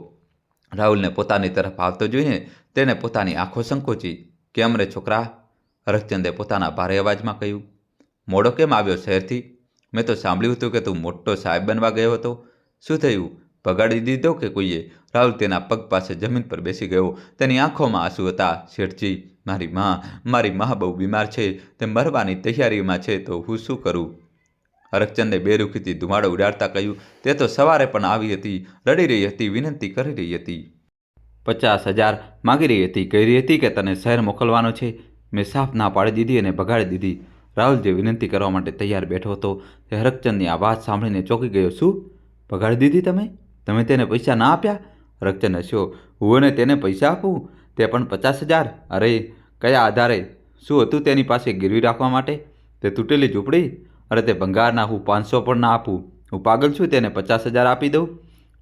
રાહુલને પોતાની તરફ આવતો જોઈને તેને પોતાની આંખો સંકોચી. કેમ રે છોકરા? હરકચંદે પોતાના ભારે અવાજમાં કહ્યું. મોડો કેમ આવ્યો શહેરથી? મેં તો સાંભળ્યું હતું કે તું મોટો સાહેબ બનવા ગયો હતો. શું થયું? ભગાડી દીધો કે કોઈએ? રાહુલ તેના પગ પાસે જમીન પર બેસી ગયો. તેની આંખોમાં આંસુ હતા. શેઠજી, મારી માં બહુ બીમાર છે. તે મરવાની તૈયારીમાં છે, તો હું શું કરું? હરકચંદે બેરુખીથી ધુમાડો ઉડાડતા કહ્યું. તે તો સવારે પણ આવી હતી, રડી રહી હતી, વિનંતી કરી રહી હતી. 50,000 માગી રહી હતી. કહી રહી હતી કે તને શહેર મોકલવાનો છે. મેં સાફ ના પાડી દીધી અને ભગાડી દીધી. રાહુલ જે વિનંતી કરવા માટે તૈયાર બેઠો હતો તે હરકચંદની આ વાત સાંભળીને ચોંકી ગયો. શું? ભગાડી દીધી તમે? તમે તેને પૈસા ના આપ્યા? હરકચંદ હસ્યો. હું અને તેને પૈસા આપું? તે પણ 50,000? અરે, કયા આધારે? શું હતું તેની પાસે ગીરવી રાખવા માટે? તે તૂટેલી ઝૂંપડી? અરે તે ભંગારના હું 500 પણ ના આપું. હું પાગલ છું તેને 50,000 આપી દઉં?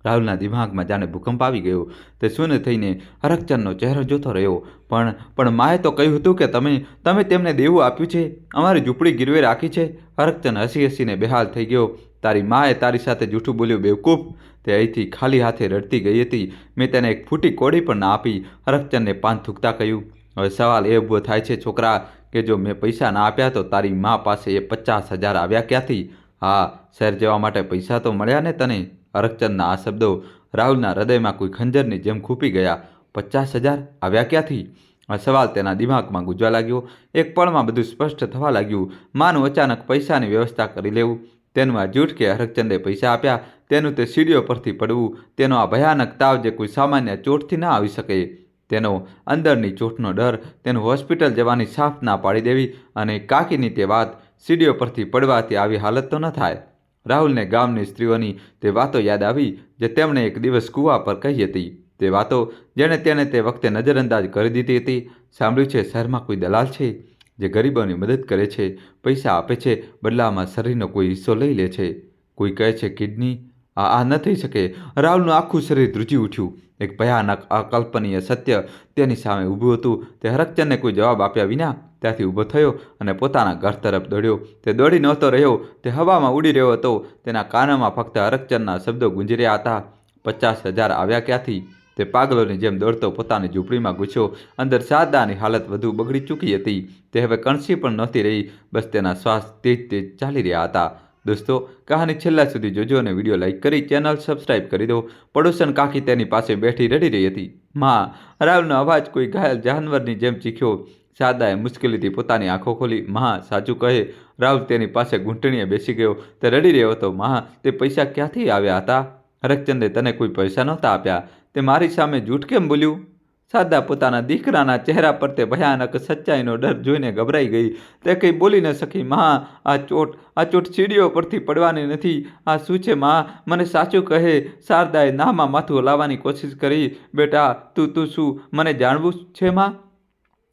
રાહુલના દિમાગમાં જાણે ભૂકંપ આવી ગયો. તે શૂન્ય થઈને હરકચંદનો ચહેરો જોતો રહ્યો. પણ માએ તો કહ્યું હતું કે તમે તેમને દેવું આપ્યું છે, અમારી ઝૂંપડી ગીરવે રાખી છે. હરકચંદ હસી હસીને બેહાલ થઈ ગયો. તારી માએ તારી સાથે જૂઠું બોલ્યું, બેવકૂફ. તે અહીંથી ખાલી હાથે રડતી ગઈ હતી. મેં તેને એક ફૂટી કોડી પણ ના આપી. હરકચંદને પાન થૂકતા કહ્યું. હવે સવાલ એ ઊભો થાય છે છોકરા, કે જો મેં પૈસા ના આપ્યા તો તારી મા પાસે એ 50,000 આવ્યા ક્યાંથી? હા, શહેર જવા માટે પૈસા તો મળ્યા ને તને? હરકચંદના આ શબ્દો રાહુલના હૃદયમાં કોઈ ખંજરની જેમ ખૂંપી ગયા. 50,000 આવ્યા ક્યાંથી? આ સવાલ તેના દિમાગમાં ગુંજવા લાગ્યો. એક પળમાં બધું સ્પષ્ટ થવા લાગ્યું. માનું અચાનક પૈસાની વ્યવસ્થા કરી લેવું, તેનું આ જૂઠ કે હરકચંદે પૈસા આપ્યા, તેનું તે સીડીઓ પરથી પડવું, તેનો આ ભયાનક તાવ જે કોઈ સામાન્ય ચોટથી ના આવી શકે, તેનો અંદરની ચોટનો ડર, તેનું હોસ્પિટલ જવાની સાફ ના પાડી દેવી, અને કાકીની તે વાત, સીડીઓ પરથી પડવાથી આવી હાલત તો ન થાય. રાહુલને ગામની સ્ત્રીઓની તે વાતો યાદ આવી જે તેમણે એક દિવસ કૂવા પર કહી હતી. તે વાતો જેણે તેણે તે વખતે નજરઅંદાજ કરી દીધી હતી. સાંભળ્યું છે શહેરમાં કોઈ દલાલ છે જે ગરીબોની મદદ કરે છે, પૈસા આપે છે, બદલામાં શરીરનો કોઈ હિસ્સો લઈ લે છે. કોઈ કહે છે કિડની. આ ન થઈ શકે. રાહુલનું આખું શરીર ધ્રુજી ઉઠ્યું. એક ભયાનક અકલ્પનીય સત્ય તેની સામે ઊભું હતું. તે હરકચંદને કોઈ જવાબ આપ્યા વિના ત્યાંથી ઊભો થયો અને પોતાના ઘર તરફ દોડ્યો. તે દોડી નહોતો રહ્યો, તે હવામાં ઉડી રહ્યો હતો. તેના કાનમાં ફક્ત હરકચંદના શબ્દો ગુંજી રહ્યા હતા. 50,000 આવ્યા ક્યાંથી? તે પાગલોની જેમ દોડતો પોતાની ઝૂંપડીમાં ઘૂસ્યો. અંદર શારદાની હાલત વધુ બગડી ચૂકી હતી. તે હવે કણસી પણ નહોતી રહી. બસ તેના શ્વાસ તેજ તેજ ચાલી રહ્યા હતા. દોસ્તો, કહાની છેલ્લા સુધી જોજો અને વિડીયો લાઈક કરી ચેનલ સબસ્ક્રાઈબ કરી દો. પડોશન કાકી તેની પાસે બેઠી રડી રહી હતી. માં! રાહુલનો અવાજ કોઈ ઘાયલ જાનવરની જેમ ચીખ્યો. શારદાએ મુશ્કેલીથી પોતાની આંખો ખોલી. માં, સાચું કહે. રાહુલ તેની પાસે ઘૂંટણીએ બેસી ગયો. તે રડી રહ્યો હતો. માં, તે પૈસા ક્યાંથી આવ્યા હતા? હરકચંદે તને કોઈ પૈસા નહોતા આપ્યા. તે મારી સામે જૂઠ કેમ બોલ્યું? શારદા પોતાના દીકરાના ચહેરા પર તે ભયાનક સચ્ચાઈનો ડર જોઈને ગભરાઈ ગઈ. તે કંઈ બોલી ન શકી. માં, આ ચોટ સીડીઓ પરથી પડવાની નથી. આ શું છે માં? મને સાચું કહે. શારદાએ નામાં માથું હલાવવાની કોશિશ કરી. બેટા, તું શું મને જાણવું છે માં?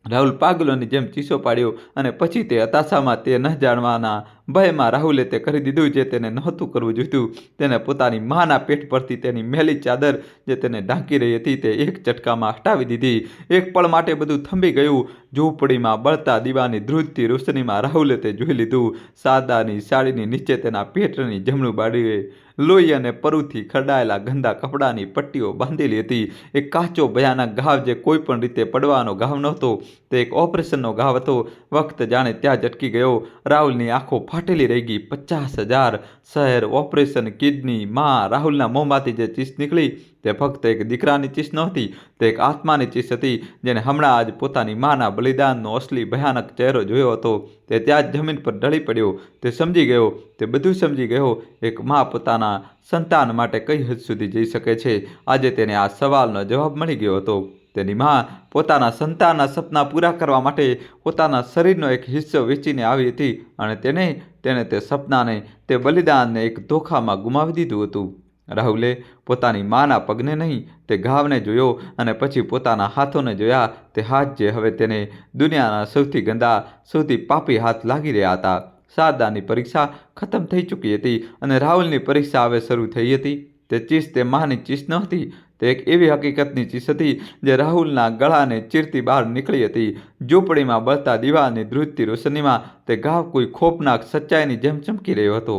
રાહુલ પાગલોની જેમ ચીસો પાડ્યો અને પછી તે હતાશામાં, તે ન જાણવાના ભયમાં રાહુલે તે કરી દીધું જે તેને નહોતું કરવું જોઈતું. તેને પોતાની માના પેટ પરથી તેની મેલી ચાદર જે તેને ઢાંકી રહી હતી તે એક ઝટકામાં હટાવી દીધી. એક પળ માટે બધું થંભી ગયું. ઝૂંપડીમાં બળતા દીવાની ધ્રુજતી રોશનીમાં રાહુલે તે જોઈ લીધું. શારદાની સાડીની નીચે તેના પેટની જમણું બાજુએ લોહી અને પરુથી ખરડાયેલા ગંદા કપડાની પટ્ટીઓ બાંધેલી હતી. એક કાચો ભયાનક ઘાવ જે કોઈ પણ રીતે પડવાનો ઘાવ નહોતો. તે એક ઓપરેશનનો ઘાવ હતો. વખત જાણે ત્યાં જ અટકી ગયો. રાહુલની આંખો ફાટેલી રહી ગઈ. 50,000 શહેર, ઓપરેશન, કિડની. માં! રાહુલના મોંમાંથી જે ચીસ નીકળી તે ફક્ત એક દીકરાની ચીસ નહોતી. તે એક આત્માની ચીસ હતી જેને હમણાં જ પોતાની માના બલિદાનનો અસલી ભયાનક ચહેરો જોયો હતો. તે ત્યાં જ જમીન પર ઢળી પડ્યો. તે સમજી ગયો. તે બધું સમજી ગયો. એક મા પોતાના સંતાન માટે કઈ હદ સુધી જઈ શકે છે. આજે તેને આ સવાલનો જવાબ મળી ગયો હતો. તેની મા પોતાના સંતાનના સપના પૂરા કરવા માટે પોતાના શરીરનો એક હિસ્સો વેચીને આવી હતી અને તેણે તે સપનાને, તે બલિદાનને એક ધોખામાં ગુમાવી દીધું હતું. રાહુલે પોતાની માના પગને નહીં, તે ઘાવને જોયો અને પછી પોતાના હાથોને જોયા. તે હાથ જે હવે તેને દુનિયાના સૌથી ગંદા, સૌથી પાપી હાથ લાગી રહ્યા હતા. શારદાની પરીક્ષા ખતમ થઈ ચૂકી હતી અને રાહુલની પરીક્ષા હવે શરૂ થઈ હતી. તે ચીસ તે માની ચીસ નહોતી. તે એક એવી હકીકતની ચીસ હતી જે રાહુલના ગળાને ચીરતી બહાર નીકળી હતી. ઝૂંપડીમાં બળતા દીવાની ધ્રુજતી રોશનીમાં તે ઘાવ કોઈ ખોફનાક સચ્ચાઈની જેમ ચમકી રહ્યો હતો.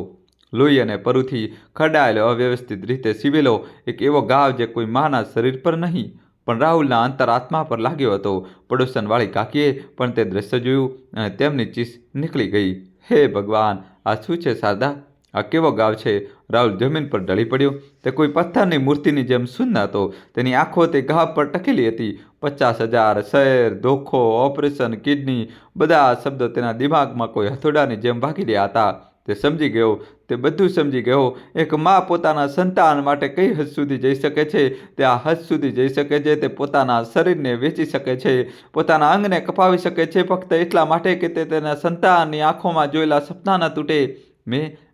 લોહી અને પરુથી ખરડાયેલો, અવ્યવસ્થિત રીતે સીવેલો એક એવો ઘાવ જે કોઈ માના શરીર પર નહીં પણ રાહુલના અંતરાત્મા પર લાગ્યો હતો. પડોશનવાળી કાકીએ પણ તે દ્રશ્ય જોયું અને તેમની ચીસ નીકળી ગઈ. હે ભગવાન! આ શું છે શારદા? આ કેવો ઘાવ છે? રાહુલ જમીન પર ઢળી પડ્યો. તે કોઈ પથ્થરની મૂર્તિની જેમ શૂન્ય હતો. તેની આંખો તે ઘાવ પર ટકેલી હતી. 50,000 શહેર, ધોખો, ઓપરેશન, કિડની, બધા શબ્દો તેના દિમાગમાં કોઈ હથોડાની જેમ વાગી રહ્યા હતા. તે સમજી ગયો. તે બધું સમજી ગયો. એક મા પોતાના સંતાન માટે કઈ હદ સુધી જઈ શકે છે. તે આ હદ સુધી જઈ શકે છે. તે પોતાના શરીરને વેચી શકે છે. પોતાના અંગને કપાવી શકે છે ફક્ત એટલા માટે કે તે તેના સંતાનની આંખોમાં જોયેલા સપના ન તૂટે.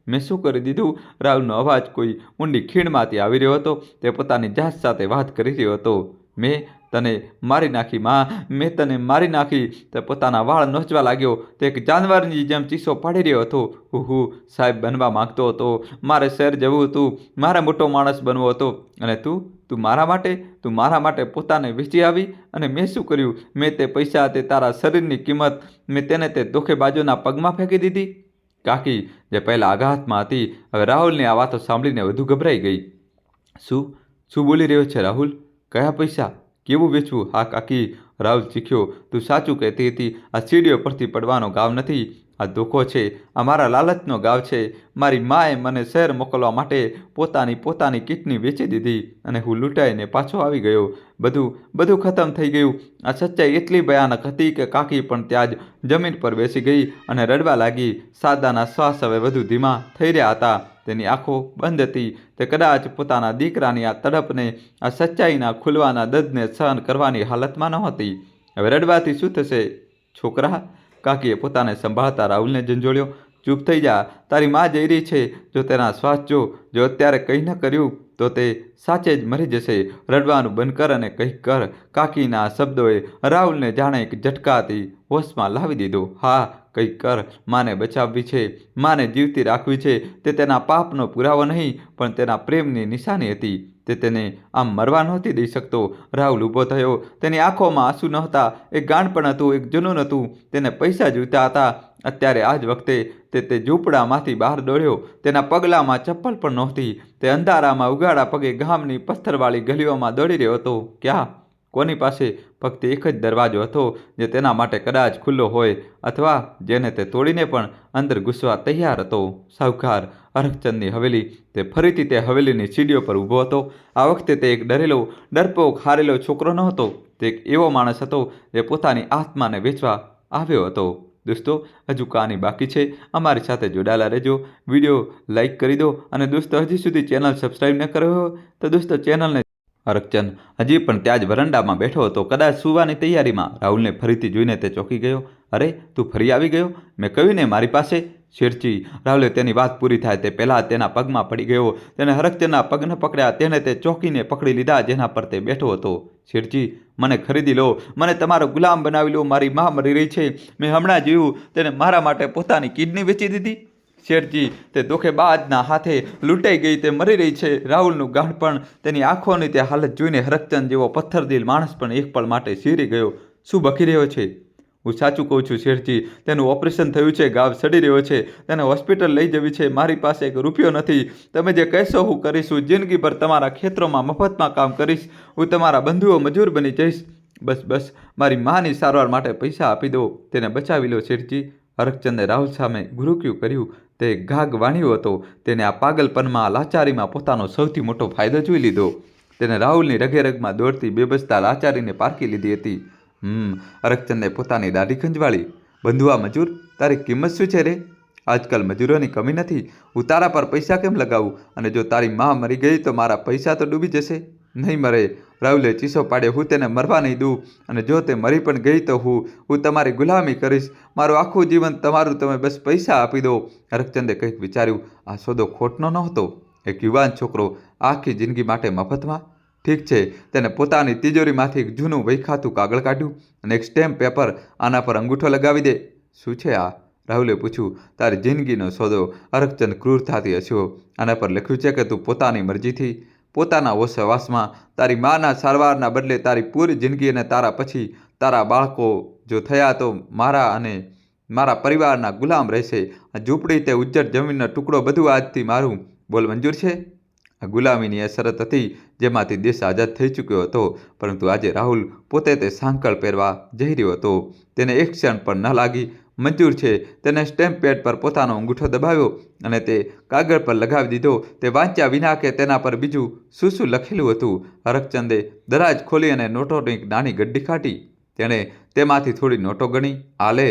મેં શું કરી દીધું? રાહુલનો અવાજ કોઈ ઊંડી ખીણમાંથી આવી રહ્યો હતો. તે પોતાની જાત સાથે વાત કરી રહ્યો હતો. મેં તને મારી નાખી માં, મેં તને મારી નાખી. તે પોતાના વાળ નોચવા લાગ્યો. તે એક જાનવરની જેમ ચીસો પાડી રહ્યો હતો. હું સાહેબ બનવા માંગતો હતો. મારે શહેર જવું હતું. મારે મોટો માણસ બનવો હતો. અને તું મારા માટે પોતાને વેચી આવી. અને મેં શું કર્યું? મેં તે પૈસા, તે તારા શરીરની કિંમત, મેં તેને તે ધોખેબાજોના પગમાં ફેંકી દીધી. કાકી જે પહેલાં આઘાતમાં હતી હવે રાહુલની આ વાતો સાંભળીને વધુ ગભરાઈ ગઈ. શું બોલી રહ્યો છે રાહુલ? કયા પૈસા? કેવું વેચવું? હા કાકી, રાહુલ ચીખ્યો. તું સાચું કહેતી હતી. આ સીડીઓ પરથી પડવાનો ઘાવ નથી. આ ધોખો છે. આ મારા લાલચનો ઘાવ છે. મારી માએ મને શહેર મોકલવા માટે પોતાની કિડની વેચી દીધી અને હું લૂંટાઈને પાછો આવી ગયો. બધું ખતમ થઈ ગયું. આ સચ્ચાઈ એટલી ભયાનક હતી કે કાકી પણ ત્યાં જ જમીન પર બેસી ગઈ અને રડવા લાગી. શારદાના શ્વાસ હવે વધુ ધીમા થઈ રહ્યા હતા. તેની આંખો બંધ હતી. તે કદાચ પોતાના દીકરાની આ તડપને, આ સચ્ચાઈના ખુલવાના દર્દને સહન કરવાની હાલતમાં નહોતી. હવે રડવાથી શું થશે છોકરા? કાકીએ પોતાને સંભાળતા રાહુલને ઝંઝોળ્યો. ચૂપ થઈ જા. તારી માં જઈ રહી છે. જો તેના શ્વાસ જો અત્યારે કંઈ ન કર્યું તો તે સાચે જ મરી જશે. રડવાનું બંધ કર અને કંઈક કર. કાકીના શબ્દોએ રાહુલને જાણે એક ઝટકાથી હોશમાં લાવી દીધો. હા કંઈક કર. માને બચાવવી છે, માને જીવતી રાખવી છે. તે તેના પાપનો પુરાવો નહીં, પણ તેના પ્રેમની નિશાની હતી. તે તેને આમ મરવા નહોતી દઈ શકતો. રાહુલ ઊભો થયો. તેની આંખોમાં આંસુ નહોતા. એક ગાંડપણ હતું, એક જુનૂન હતું. તેને પૈસા જોઈતા હતા. અત્યારે આ જ વખતે તે ઝૂંપડામાંથી બહાર દોડ્યો. તેના પગલામાં ચપ્પલ પણ નહોતી. તે અંધારામાં ઉઘાડા પગે ગામની પથ્થરવાળી ગલીઓમાં દોડી રહ્યો હતો. ક્યાં? કોની પાસે? ફક્ત એક જ દરવાજો હતો જે તેના માટે કદાચ ખુલ્લો હોય, અથવા જેને તે તોડીને પણ અંદર ઘૂસવા તૈયાર હતો. સાહુકાર હરખચંદની હવેલી. તે ફરીથી તે હવેલીની સીડીઓ પર ઊભો હતો. આ વખતે તે એક ડરેલો, ડરપોક, હારેલો છોકરો ન હતો. તે એક એવો માણસ હતો જે પોતાની આત્માને વેચવા આવ્યો હતો. દોસ્તો, હજુ કહાની બાકી છે. અમારી સાથે જોડાયેલા રહેજો. વિડીયો લાઈક કરી દો. અને દોસ્તો, હજી સુધી ચેનલ સબસ્ક્રાઈબ ન કર્યો હોય તો દોસ્તો ચેનલને. હરખચંદ હજી પણ ત્યાં જ વરંડામાં બેઠો હતો, કદાચ સૂવાની તૈયારીમાં. રાહુલને ફરીથી જોઈને તે ચોંકી ગયો. અરે, તું ફરી આવી ગયો? મેં કહ્યું ને મારી પાસે. શેઠજી, રાહુલે તેની વાત પૂરી થાય તે પહેલાં તેના પગમાં પડી ગયો. તેને હરખચંદના પગ ન પકડ્યા. તેને તે ચોકીને પકડી લીધા જેના પર તે બેઠો હતો. શેઠજી, મને ખરીદી લો. મને તમારો ગુલામ બનાવી લો. મારી મા મરી રહી છે. મેં હમણાં જોયું, તેને મારા માટે પોતાની કિડની વેચી દીધી. શેઠજી, તે ધોખેબાજના હાથે લૂંટાઈ ગઈ. તે મરી રહી છે. રાહુલનું ગાંડપણ, તેની આંખોની તે હાલત જોઈને હરખચંદ જેવો પથ્થરદિલ માણસ પણ એક પળ માટે શીરી ગયો. શું બકી રહ્યો છે? હું સાચું કહું છું શેઠજી. તેનું ઓપરેશન થયું છે. ઘાવ સડી રહ્યો છે. તેને હોસ્પિટલ લઈ જવી છે. મારી પાસે એક રૂપિયો નથી. તમે જે કહેશો હું કરીશું. જિંદગીભર તમારા ખેતરોમાં મફતમાં કામ કરીશ. હું તમારા બંધુઓ મજૂર બની જઈશ. બસ, મારી માની સારવાર માટે પૈસા આપી દો. તેને બચાવી લો શેઠજી. હરખચંદે રાહુલ સામે ગુરુક્યું કર્યું. તે ઘાગ વાણ્યો હતો. તેને આ પાગલપનમાં, લાચારીમાં પોતાનો સૌથી મોટો ફાયદો જોઈ લીધો. તેને રાહુલની રગેરગમાં દોડતી બેબસતા લાચારીને પારખી લીધી હતી. હરખચંદે પોતાની દાઢી ખંજવાળી. બંધુઆ મજૂર, તારી કિંમત શું છે રે? આજકાલ મજૂરોની કમી નથી. હું તારા પર પૈસા કેમ લગાવું? અને જો તારી માં મરી ગઈ તો મારા પૈસા તો ડૂબી જશે. નહીં મરે. રાહુલે ચીસો પાડ્યો. હું તેને મરવા નહીં દઉં. અને જો તે મરી પણ ગઈ તો હું તમારી ગુલામી કરીશ. મારું આખું જીવન તમારું. તમે બસ પૈસા આપી દો. હરખચંદે કંઈક વિચાર્યું. આ સોદો ખોટનો નહોતો. એક યુવાન છોકરો આખી જિંદગી માટે મફતમાં. ઠીક છે. તેને પોતાની તિજોરીમાંથી એક જૂનું વહેખાતું કાગળ કાઢ્યું અને એક સ્ટેમ્પ પેપર. આના પર અંગૂઠો લગાવી દે. શું છે આ? રાહુલે પૂછ્યું. તારી જિંદગીનો સોદો. હરખચંદ ક્રૂરતાથી હસ્યો. આના પર લખ્યું છે કે તું પોતાની મરજીથી, પોતાના હોશવાસમાં તારી માના સારવારના બદલે તારી પૂરી જિંદગી અને તારા પછી તારા બાળકો જો થયા તો મારા અને મારા પરિવારના ગુલામ રહેશે. આ ઝૂંપડી, તે ઉજ્જડ જમીનનો ટુકડો, બધું આજથી મારું. બોલ, મંજૂર છે? આ ગુલામીની એ શરત હતી જેમાંથી દેશ આઝાદ થઈ ચૂક્યો હતો. પરંતુ આજે રાહુલ પોતે તે સાંકળ પહેરવા જઈ રહ્યો હતો. તેને એક ક્ષણ પણ ન લાગી. મંજૂર છે. તેને સ્ટેમ્પ પેડ પર પોતાનો અંગૂઠો દબાવ્યો અને તે કાગળ પર લગાવી દીધો. તે વાંચ્યા વિના કે તેના પર બીજું શું લખેલું હતું. હરખચંદે દરાજ ખોલી અને નોટોની એક નાની ગડ્ડી કાઢી. તેણે તેમાંથી થોડી નોટો ગણી. આ લે.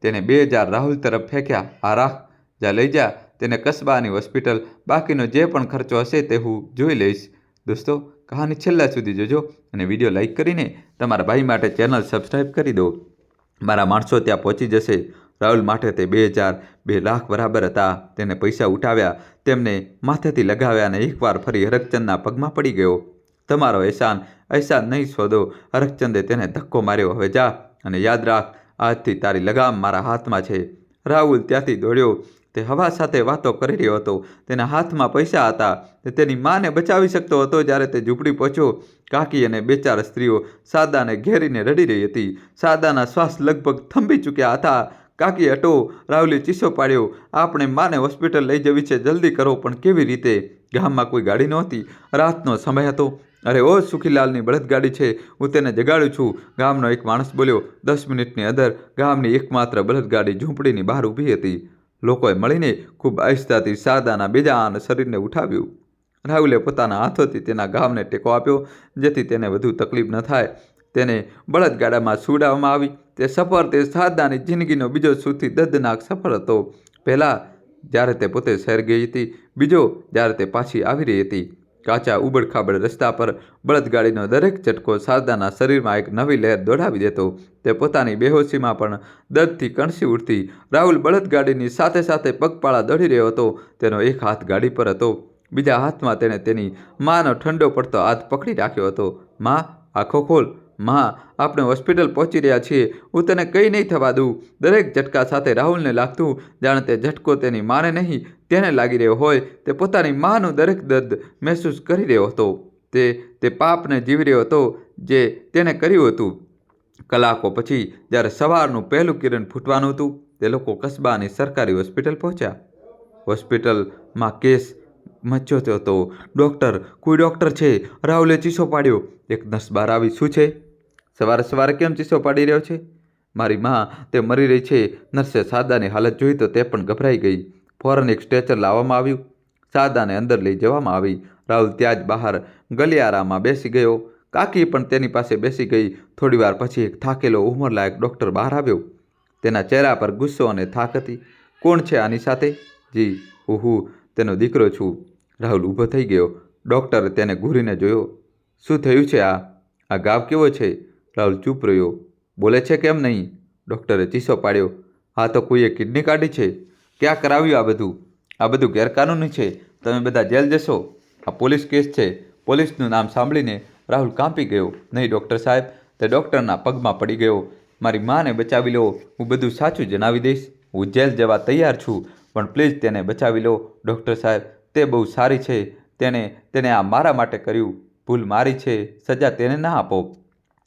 તેને 2000 રાહુલ તરફ ફેંક્યા. આ રાખ, જા લઈ જા તેને કસ્બાની હોસ્પિટલ. બાકીનો જે પણ ખર્ચો હશે તે હું જોઈ લઈશ. દોસ્તો, કહાની છેલ્લા સુધી જોજો અને વિડીયો લાઈક કરીને તમારા ભાઈ માટે ચેનલ સબસ્ક્રાઈબ કરી દો. મારા માણસો ત્યાં પહોંચી જશે. રાહુલ માટે તે 2000 2 લાખ બરાબર હતા. તેને પૈસા ઉઠાવ્યા, તેમને માથેથી લગાવ્યા અને એકવાર ફરી હરખચંદના પગમાં પડી ગયો. તમારો અહેસાન નહીં સોદો. હરખચંદે તેને ધક્કો માર્યો. હવે જા અને યાદ રાખ, આજથી તારી લગામ મારા હાથમાં છે. રાહુલ ત્યાંથી દોડ્યો. તે હવા સાથે વાતો કરી રહ્યો હતો. તેના હાથમાં પૈસા હતા. તે તેની માને બચાવી શકતો હતો. જ્યારે તે ઝૂંપડી પહોંચ્યો, કાકી અને 2-4 સ્ત્રીઓ સાદાને ઘેરીને રડી રહી હતી. સાદાના શ્વાસ લગભગ થંભી ચૂક્યા હતા. કાકી, હટો. રાહુલે ચીસો પાડ્યો. આપણે માને હોસ્પિટલ લઈ જવી છે. જલ્દી કરો. પણ કેવી રીતે? ગામમાં કોઈ ગાડી નહોતી. રાતનો સમય હતો. અરે ઓ, સુખીલાલની બળદગાડી છે. હું તેને જગાડું છું. ગામનો એક માણસ બોલ્યો. 10 મિનિટની અંદર ગામની એકમાત્ર બળદગાડી ઝૂંપડીની બહાર ઊભી હતી. લોકોએ મળીને ખૂબ આહિસ્તાથી સાદાના બેજાન શરીરને ઉઠાવ્યું. રાહુલે પોતાના હાથોથી તેના ઘાવને ટેકો આપ્યો જેથી તેને વધુ તકલીફ ન થાય. તેને બળદગાડામાં સુવડાવવામાં આવી. તે સફર તે સાદાની જિંદગીનો બીજો સૌથી દર્દનાક સફર હતો. પહેલા જ્યારે તે પોતે શહેર ગઈ હતી, બીજો જ્યારે તે પાછી આવી રહી હતી. કાચા ઉબડખાબડ રસ્તા પર બળદગાડીનો દરેક ઝટકો સાદાના શરીરમાં એક નવી લહેર દોડાવી દેતો. તે પોતાની બેહોશીમાં પણ દર્દથી કણસી ઉઠતી. રાહુલ બળદગાડીની સાથે સાથે પગપાળા દોડી રહ્યો હતો. તેનો એક હાથ ગાડી પર હતો. બીજા હાથમાં તેણે તેની માનો ઠંડો પડતો હાથ પકડી રાખ્યો હતો. માં, આંખો ખોલ. માં, આપણે હોસ્પિટલ પહોંચી રહ્યા છીએ. હું તને કંઈ નહીં થવા દઉં. દરેક ઝટકા સાથે રાહુલને લાગતું જાણે તે ઝટકો તેની માને નહીં તેને લાગી રહ્યો હોય. તે પોતાની માનું દરેક દર્દ મહેસૂસ કરી રહ્યો હતો. તે પાપને જીવી રહ્યો હતો જે તેણે કર્યું હતું. કલાકો પછી જ્યારે સવારનું પહેલું કિરણ ફૂટવાનું હતું, તે લોકો કસ્બાની સરકારી હોસ્પિટલ પહોંચ્યા. હોસ્પિટલમાં કેસ મચ્યો હતો. ડૉક્ટર, કોઈ ડૉક્ટર છે? રાહુલે ચીસો પાડ્યો. એક નર્સ બહાર આવી. શું છે? સવારે સવારે કેમ ચીસો પાડી રહ્યો છે? મારી માં, તે મરી રહી છે. નર્સે શારદાની હાલત જોઈ તો તે પણ ગભરાઈ ગઈ. ફોરન એક સ્ટ્રેચર લાવવામાં આવ્યું. શારદાને અંદર લઈ જવામાં આવી. રાહુલ ત્યાં જ બહાર ગલિયારામાં બેસી ગયો. કાકી પણ તેની પાસે બેસી ગઈ. થોડીવાર પછી એક થાકેલો ઉંમરલાયક ડૉક્ટર બહાર આવ્યો. તેના ચહેરા પર ગુસ્સો અને થાક હતી. કોણ છે આની સાથે? જી, હું તેનો દીકરો છું. રાહુલ ઊભો થઈ ગયો. ડૉક્ટરે તેને ઘૂરીને જોયો. શું થયું છે? આ ઘાવ કેવો છે? રાહુલ ચૂપ રહ્યો. બોલે છે કેમ નહીં? ડૉક્ટરે ચીસો પાડ્યો. હા તો કોઈએ કિડની કાઢી છે? ક્યાં કરાવ્યું આ બધું? આ બધું ગેરકાનૂની છે. તમે બધા જેલ જશો. આ પોલીસ કેસ છે. પોલીસનું નામ સાંભળીને રાહુલ કાંપી ગયો. નહીં ડૉક્ટર સાહેબ. તે ડૉક્ટરના પગમાં પડી ગયો. મારી માને બચાવી લો. હું બધું સાચું જણાવી દઈશ. હું જેલ જવા તૈયાર છું, પણ પ્લીઝ તેને બચાવી લો. ડૉક્ટર સાહેબ, તે બહુ સારી છે. તેને આ મારા માટે કર્યું. ભૂલ મારી છે. સજા તેને ના આપો.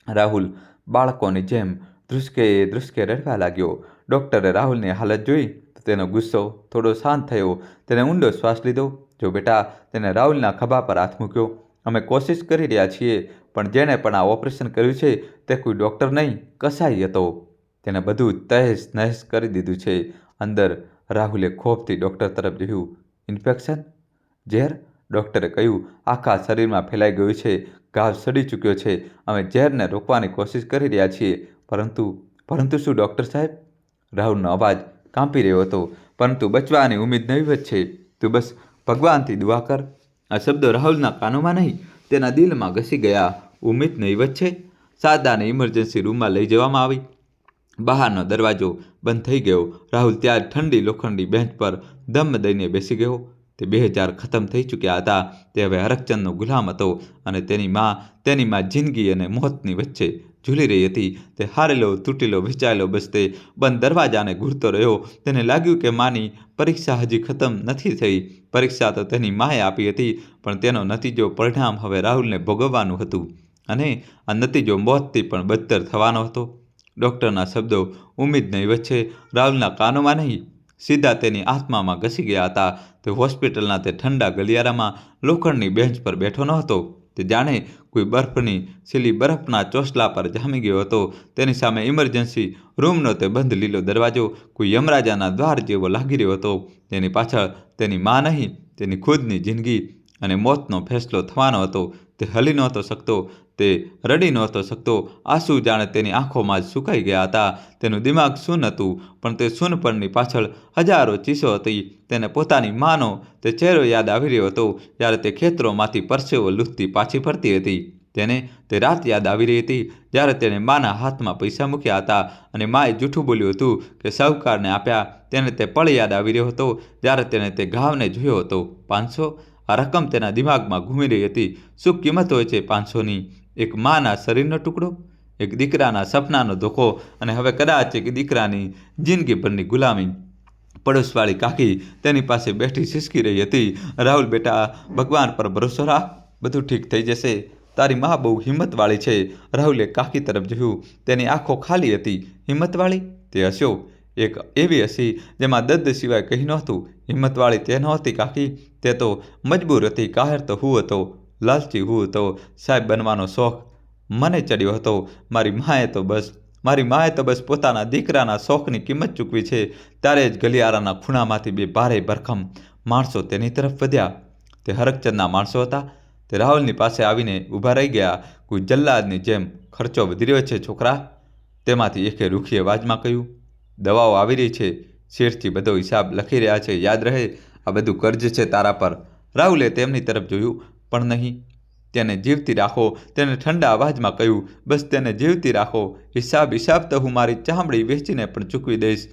રાહુલ બાળકોની જેમ ધ્રુસકે રડવા લાગ્યો. ડૉક્ટરે રાહુલની હાલત જોઈ તો તેનો ગુસ્સો થોડો શાંત થયો. તેને ઊંડો શ્વાસ લીધો. જો બેટા, તેને રાહુલના ખભા પર હાથ મૂક્યો. અમે કોશિશ કરી રહ્યા છીએ, પણ જેણે પણ આ ઓપરેશન કર્યું છે તે કોઈ ડૉક્ટર નહીં, કસાઈ હતો. તેને બધું તહેસ નહેસ કરી દીધું છે. અંદર રાહુલે ખોફથી ડૉક્ટર તરફ જોયું. ઇન્ફેક્શન? ઝેર? ડૉક્ટરે કહ્યું. આખા શરીરમાં ફેલાઈ ગયું છે. ઘાવ સડી ચૂક્યો છે. અમે ઝેરને રોકવાની કોશિશ કરી રહ્યા છીએ. પરંતુ શું ડૉક્ટર સાહેબ? રાહુલનો અવાજ કાંપી રહ્યો હતો. પરંતુ બચવાની ઉમ્મીદ નહીવત છે. તું બસ ભગવાનથી દુઆ કર. આ શબ્દો રાહુલના કાનોમાં નહીં, તેના દિલમાં ઘસી ગયા. ઉમ્મીદ નહીવત છે? શારદાને ઇમરજન્સી રૂમમાં લઈ જવામાં આવી. બહારનો દરવાજો બંધ થઈ ગયો. રાહુલ ત્યાં જ ઠંડી લોખંડી બેન્ચ પર દમ દઈને બેસી ગયો. તે 2000 ખતમ થઈ ચૂક્યા હતા. તે હવે હરકચંદનો ગુલામ હતો અને તેની માં જિંદગી અને મોતની વચ્ચે ઝૂલી રહી હતી. તે હારેલો, તૂટેલો, વિચારેલો બસ તે બંધ દરવાજાને ઘૂરતો રહ્યો. તેને લાગ્યું કે માની પરીક્ષા હજી ખતમ નથી થઈ. પરીક્ષા તો તેની માએ આપી હતી, પણ તેનો નતીજો, પરિણામ હવે રાહુલને ભોગવવાનું હતું. અને આ નતીજો મોતથી પણ બદતર થવાનો હતો. ડૉક્ટરના શબ્દો ઉમ્મીદ નહીવત છે રાહુલના કાનોમાં નહીં, સીધા તેની આત્મામાં ઘસી ગયા હતા. તે હોસ્પિટલના તે ઠંડા ગલિયારામાં લોખંડની બેન્ચ પર બેઠો ન હતો. તે જાણે કોઈ સીલી બરફના ચોસલા પર જામી ગયો હતો. તેની સામે ઇમરજન્સી રૂમનો તે બંધ લીલો દરવાજો કોઈ યમરાજાના દ્વાર જેવો લાગી રહ્યો હતો. તેની પાછળ તેની માં નહીં, તેની ખુદની જિંદગી અને મોતનો ફેસલો થવાનો હતો. તે હલી નહોતો શકતો. તે રડી નહોતો શકતો. આંસુ જાણે તેની આંખોમાં જ સુકાઈ ગયા હતા. તેનું દિમાગ શૂન્ય હતું, પણ તે શૂન્યપણની પાછળ હજારો ચીસો હતી. તેને પોતાની માનો તે ચહેરો યાદ આવી રહ્યો હતો, જ્યારે તે ખેતરોમાંથી પરસેવો લૂંટતી પાછી ફરતી હતી. તેને તે રાત યાદ આવી રહી હતી, જ્યારે તેણે માના હાથમાં પૈસા મૂક્યા હતા અને માએ જૂઠું બોલ્યું હતું કે સાહુકારને આપ્યા. તેને તે પળ યાદ આવી રહ્યો હતો, જ્યારે તેણે તે ઘાવને જોયો હતો. 500? આ રકમ તેના દિમાગમાં ઘૂમી રહી હતી. શું કિંમત હોય છે 500ની? એક માના શરીરનો ટુકડો, એક દીકરાના સપનાનો ધોખો, અને હવે કદાચ એક દીકરાની જિંદગીભરની ગુલામી. પડોશવાળી કાકી તેની પાસે બેઠી સિસકી રહી હતી. રાહુલ બેટા, ભગવાન પર ભરોસો રાખ. બધું ઠીક થઈ જશે. તારી માં બહુ હિંમતવાળી છે. રાહુલે કાકી તરફ જોયું. તેની આંખો ખાલી હતી. હિંમતવાળી? તે હસ્યો. એક એવી હસી જેમાં દર્દ સિવાય કંઈ નહોતું. હિંમતવાળી તે નહોતી કાકી. તે તો મજબૂર હતી. કાહેર તો હું હતો. લાલચી હું હતો. સાહેબ બનવાનો શોખ મને ચડ્યો હતો. મારી માએ તો બસ પોતાના દીકરાના શોખની કિંમત ચૂકવી છે. ત્યારે જ ગલિયારાના ખૂણામાંથી 2 ભારે ભરખમ માણસો તેની તરફ વધ્યા. તે હરકચંદના માણસો હતા. તે રાહુલની પાસે આવીને ઊભા રહી ગયા. કોઈ જલ્લાદની જેમ. ખર્ચો વધી રહ્યો છે છોકરા. તેમાંથી એકે રૂખી અવાજમાં કહ્યું. દવાઓ આવી રહી છે. શેઠજી બધો હિસાબ લખી રહ્યા છે. યાદ રહે, આ બધું કર્જ છે તારા પર. રાહુલે તેમની તરફ જોયું, પણ નહીં. તેને જીવતી રાખો. તેને ઠંડા અવાજમાં કહ્યું. બસ તેને જીવતી રાખો. હિસાબ તો હું મારી ચામડી વેચીને પણ ચૂકવી દઈશ.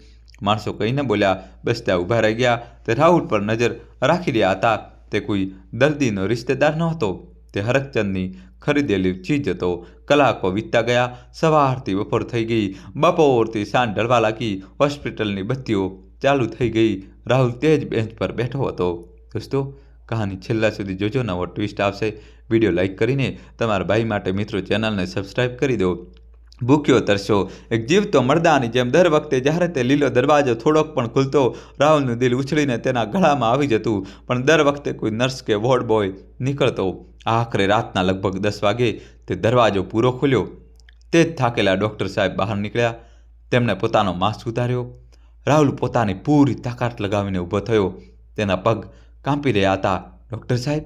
માણસો કંઈ ન બોલ્યા. બસ ત્યાં ઊભા રહી ગયા. તે રાહુલ પર નજર રાખી રહ્યા હતા. તે કોઈ દર્દીનો રિશ્તેદાર નહોતો. તે હરકચંદની ખરીદેલી ચીજ હતો. કલાકો વીતતા ગયા. સવારથી બપોર થઈ ગઈ, બપોરથી સાંજ ઢળવા લાગી. હોસ્પિટલની બત્તીઓ ચાલુ થઈ ગઈ. રાહુલ તે જ બેન્ચ પર બેઠો હતો. દોસ્તો, કહાની છેલ્લા સુધી જોજો, નવો ટ્વિસ્ટ આવશે. વિડીયો લાઇક કરીને તમારા ભાઈ માટે મિત્રો ચેનલને સબસ્ક્રાઈબ કરી દો. ભૂખ્યો તરસ્યો એક જીવતો મરદાની જેમ દર વખતે જ્યારે તે લીલો દરવાજો થોડોક પણ ખુલતો, રાહુલનું દિલ ઉછળીને તેના ગળામાં આવી જતું. પણ દર વખતે કોઈ નર્સ કે વોર્ડ બોય નીકળતો. આખરે રાતના લગભગ 10 વાગે તે દરવાજો પૂરો ખોલ્યો. તે જ થાકેલા ડૉક્ટર સાહેબ બહાર નીકળ્યા. તેમણે પોતાનો માસ્ક ઉતાર્યો. રાહુલ પોતાની પૂરી તાકાત લગાવીને ઊભો થયો. તેના પગ કાંપી રહ્યા હતા. ડૉક્ટર સાહેબ?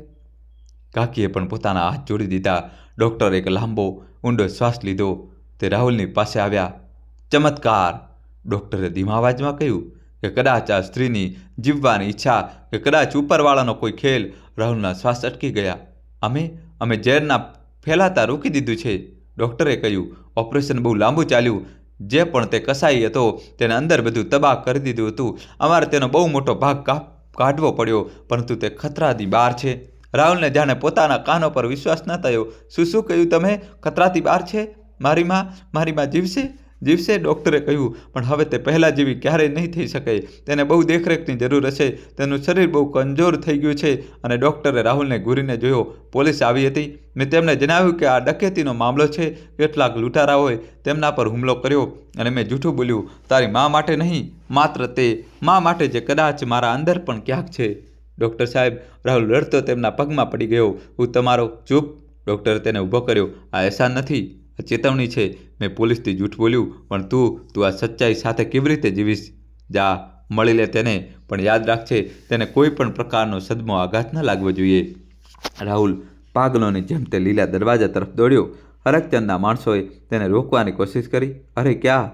કાકીએ પણ પોતાના હાથ જોડી દીધા. ડૉક્ટરે એક લાંબો ઊંડો શ્વાસ લીધો. તે રાહુલની પાસે આવ્યા. ચમત્કાર! ડૉક્ટરે ધીમા અવાજમાં કહ્યું કે કદાચ આ સ્ત્રીની જીવવાની ઈચ્છા કે કદાચ ઉપરવાળાનો કોઈ ખેલ. રાહુલના શ્વાસ અટકી ગયા. અમે ઝેરના ફેલાતા રોકી દીધું છે, ડૉક્ટરે કહ્યું. ઓપરેશન બહુ લાંબુ ચાલ્યું. જે પણ તે કસાઈ હતો તેને અંદર બધું તબાહ કરી દીધું હતું. અમારે તેનો બહુ મોટો ભાગ કાઢવો પડ્યો, પરંતુ તે ખતરાથી બહાર છે. રાહુલને જાણે પોતાના કાનો પર વિશ્વાસ ન થયો. શું કહ્યું તમે? ખતરાથી બહાર છે? મારી માં જીવશે? ડૉક્ટરે કહ્યું. પણ હવે તે પહેલાં જેવી ક્યારેય નહીં થઈ શકે. તેને બહુ દેખરેખની જરૂર હશે. તેનું શરીર બહુ કમજોર થઈ ગયું છે. અને ડૉક્ટરે રાહુલને ઘૂરીને જોયો. પોલીસ આવી હતી. મેં તેમને જણાવ્યું કે આ ડકેતીનો મામલો છે. કેટલાક લૂંટારાઓએ તેમના પર હુમલો કર્યો અને મેં જૂઠું બોલ્યું. તારી મા માટે નહીં, માત્ર તે મા માટે જે કદાચ મારા અંદર પણ ક્યાંક છે. ડૉક્ટર સાહેબ, રાહુલ રડતો તેમના પગમાં પડી ગયો. હું તમારો ચૂપ! ડૉક્ટરે તેને ઊભો કર્યો. આ એહસાન નથી, આ ચેતવણી છે. મેં પોલીસથી જૂઠ બોલ્યું, પણ તું આ સચ્ચાઈ સાથે કેવી રીતે જીવીશ? જા, મળી લે તેને. પણ યાદ રાખજે, તેને કોઈ પણ પ્રકારનો સદમો આઘાત ન લાગવો જોઈએ. રાહુલ પાગલોની જેમ તે લીલા દરવાજા તરફ દોડ્યો. હરકચંદના માણસોએ તેને રોકવાની કોશિશ કરી. અરે ક્યાં?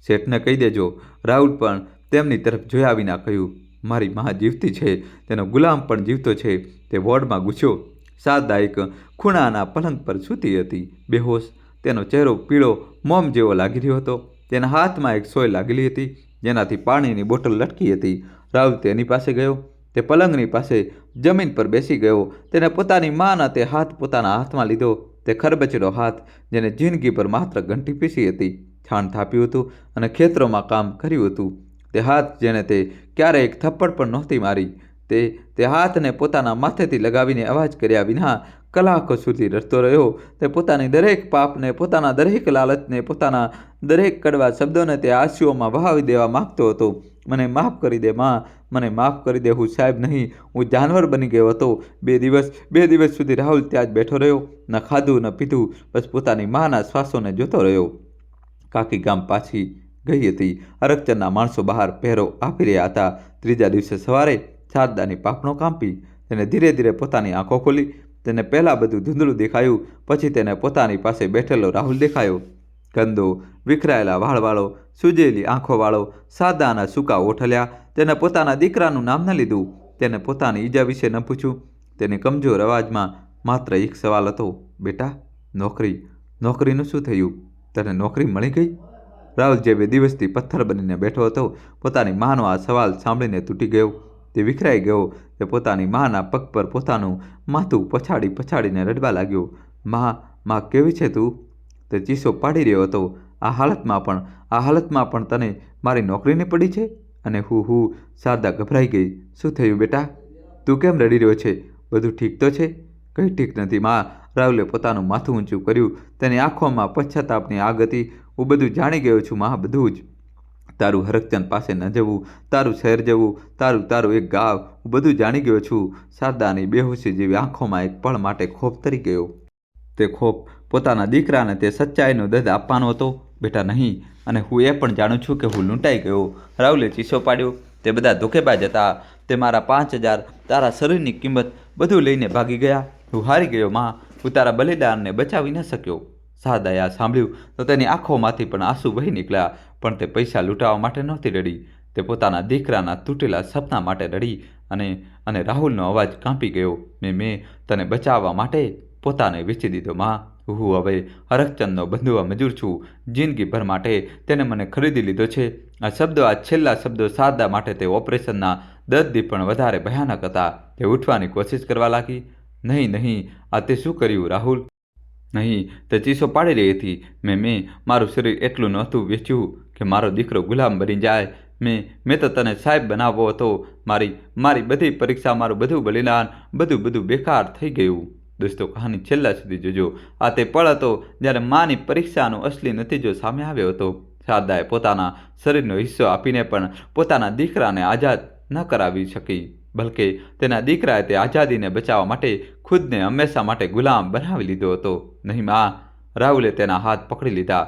શેઠને કહી દેજો. રાહુલ પણ તેમની તરફ જોયા વિના કહ્યું, મારી મા જીવતી છે. તેનો ગુલામ પણ જીવતો છે. તે વોર્ડમાં ઘૂસ્યો. શારદા એક ખૂણાના પલંગ પર સૂતી હતી, બેહોશ. તેનો ચહેરો પીળો મોમ જેવો લાગી રહ્યો હતો. તેના હાથમાં એક સોય લાગેલી હતી, જેનાથી પાણીની બોટલ લટકી હતી. રાહુલ તેની પાસે ગયો. તે પલંગની પાસે જમીન પર બેસી ગયો. તેને પોતાની માના તે હાથ પોતાના હાથમાં લીધો. તે ખરબચડો હાથ, જેને જિંદગી પર માત્ર ઘંટી પીસી હતી, છાણ થાપ્યું હતું અને ખેતરોમાં કામ કર્યું હતું. તે હાથ જેને તે ક્યારેય એક થપ્પડ પણ નહોતી મારી. તે હાથને પોતાના માથેથી લગાવીને અવાજ કર્યા વિના કલાકો સુધી રડતો રહ્યો. તે પોતાની દરેક પાપને, પોતાના દરેક લાલચને, પોતાના દરેક કડવા શબ્દોને તે આંસુઓમાં વહાવી દેવા માગતો હતો. મને માફ કરી દે માં, મને માફ કરી દે. હું સાહેબ નહીં, હું જાનવર બની ગયો હતો. બે દિવસ સુધી રાહુલ ત્યાં જ બેઠો રહ્યો. ન ખાધું ન પીધું, બસ પોતાની માના શ્વાસોને જોતો રહ્યો. કાકી ગામ પાછી ગઈ હતી. હરકચંદના માણસો બહાર પહેરો આપી રહ્યા હતા. ત્રીજા દિવસે સવારે શારદાની પાંખણો કાંપી. તેને ધીરે ધીરે પોતાની આંખો ખોલી. તેને પહેલાં બધું ધૂંધળું દેખાયું. પછી તેને પોતાની પાસે બેઠેલો રાહુલ દેખાયો. ગંદો, વિખરાયેલા વાળવાળો, સૂજેલી આંખોવાળો, શારદાના સૂકા ઓઠલ્યા. તેને પોતાના દીકરાનું નામ ન લીધું. તેને પોતાની ઈજા વિશે ન પૂછ્યું. તેની કમજોર અવાજમાં માત્ર એક સવાલ હતો, બેટા, નોકરીનું શું થયું? તને નોકરી મળી ગઈ? રાહુલ જે 2 દિવસથી પથ્થર બનીને બેઠો હતો, પોતાની માનો આ સવાલ સાંભળીને તૂટી ગયો. તે વિખરાઈ ગયો. તે પોતાની માના પગ પર પોતાનું માથું પછાડીને રડવા લાગ્યો. માં કેવી છે તું? તે ચીસો પાડી રહ્યો હતો. આ હાલતમાં પણ તને મારી નોકરીની પડી છે? અને હું શારદા ગભરાઈ ગઈ. શું થયું બેટા? તું કેમ રડી રહ્યો છે? બધું ઠીક તો છે? કંઈ ઠીક નથી માં. રાહુલે પોતાનું માથું ઊંચું કર્યું. તેની આંખોમાં પશ્ચાતાપની આગ હતી. હું બધું જાણી ગયો છું માં, બધું જ. તારું હરકચંદ પાસે ન જવું, તારું શહેર જવું, તારું એક ગાવ, હું બધું જાણી ગયો છું. શારદાની બેહોશી જેવી આંખોમાં એક પળ માટે ખોફ તરી ગયો. તે ખોફ પોતાના દીકરાને તે સચ્ચાઈનો દર્દ આપવાનો હતો. બેટા નહીં, અને હું એ પણ જાણું છું કે હું લૂંટાઈ ગયો. રાહુલે ચીસો પાડ્યો. તે બધા ધોકેબાજ હતા. તે મારા 5,000, તારા શરીરની કિંમત બધું લઈને ભાગી ગયા. હું હારી ગયો માં. હું તારા બલિદાનને બચાવી ન શક્યો. શારદાએ આ સાંભળ્યું તો તેની આંખોમાંથી પણ આંસુ વહી નીકળ્યા. પણ તે પૈસા લૂંટાવા માટે નહોતી રડી. તે પોતાના દીકરાના તૂટેલા સપના માટે રડી. અને રાહુલનો અવાજ કાંપી ગયો. મેં તને બચાવવા માટે પોતાને વેચી દીધો માં. હું હવે હરકચંદનો બંધુઆ મજૂર છું. જિંદગીભર માટે તેને મને ખરીદી લીધો છે. આ છેલ્લા શબ્દો શારદા માટે તે ઓપરેશનના દર્દથી પણ વધારે ભયાનક હતા. તે ઉઠવાની કોશિશ કરવા લાગી. નહીં, આ તે શું કર્યું રાહુલ? નહીં, તે ચીસો પાડી રહી હતી. મેં મારું શરીર એટલું નહોતું વેચ્યું કે મારો દીકરો ગુલામ બની જાય. મેં તો તને સાહેબ બનાવવો હતો. મારી બધી પરીક્ષા, મારું બધું બલિદાન, બધું બેકાર થઈ ગયું. દોસ્તો, કહાની છેલ્લા સુધી જોજો. આ તે પળ હતો જ્યારે માની પરીક્ષાનો અસલી નતીજો સામે આવ્યો હતો. શારદાએ પોતાના શરીરનો હિસ્સો આપીને પણ પોતાના દીકરાને આઝાદ ન કરાવી શકી, બલકે તેના દીકરાએ તે આઝાદીને બચાવવા માટે ખુદને હંમેશા માટે ગુલામ બનાવી લીધો હતો. નહીં માં, રાહુલે તેના હાથ પકડી લીધા.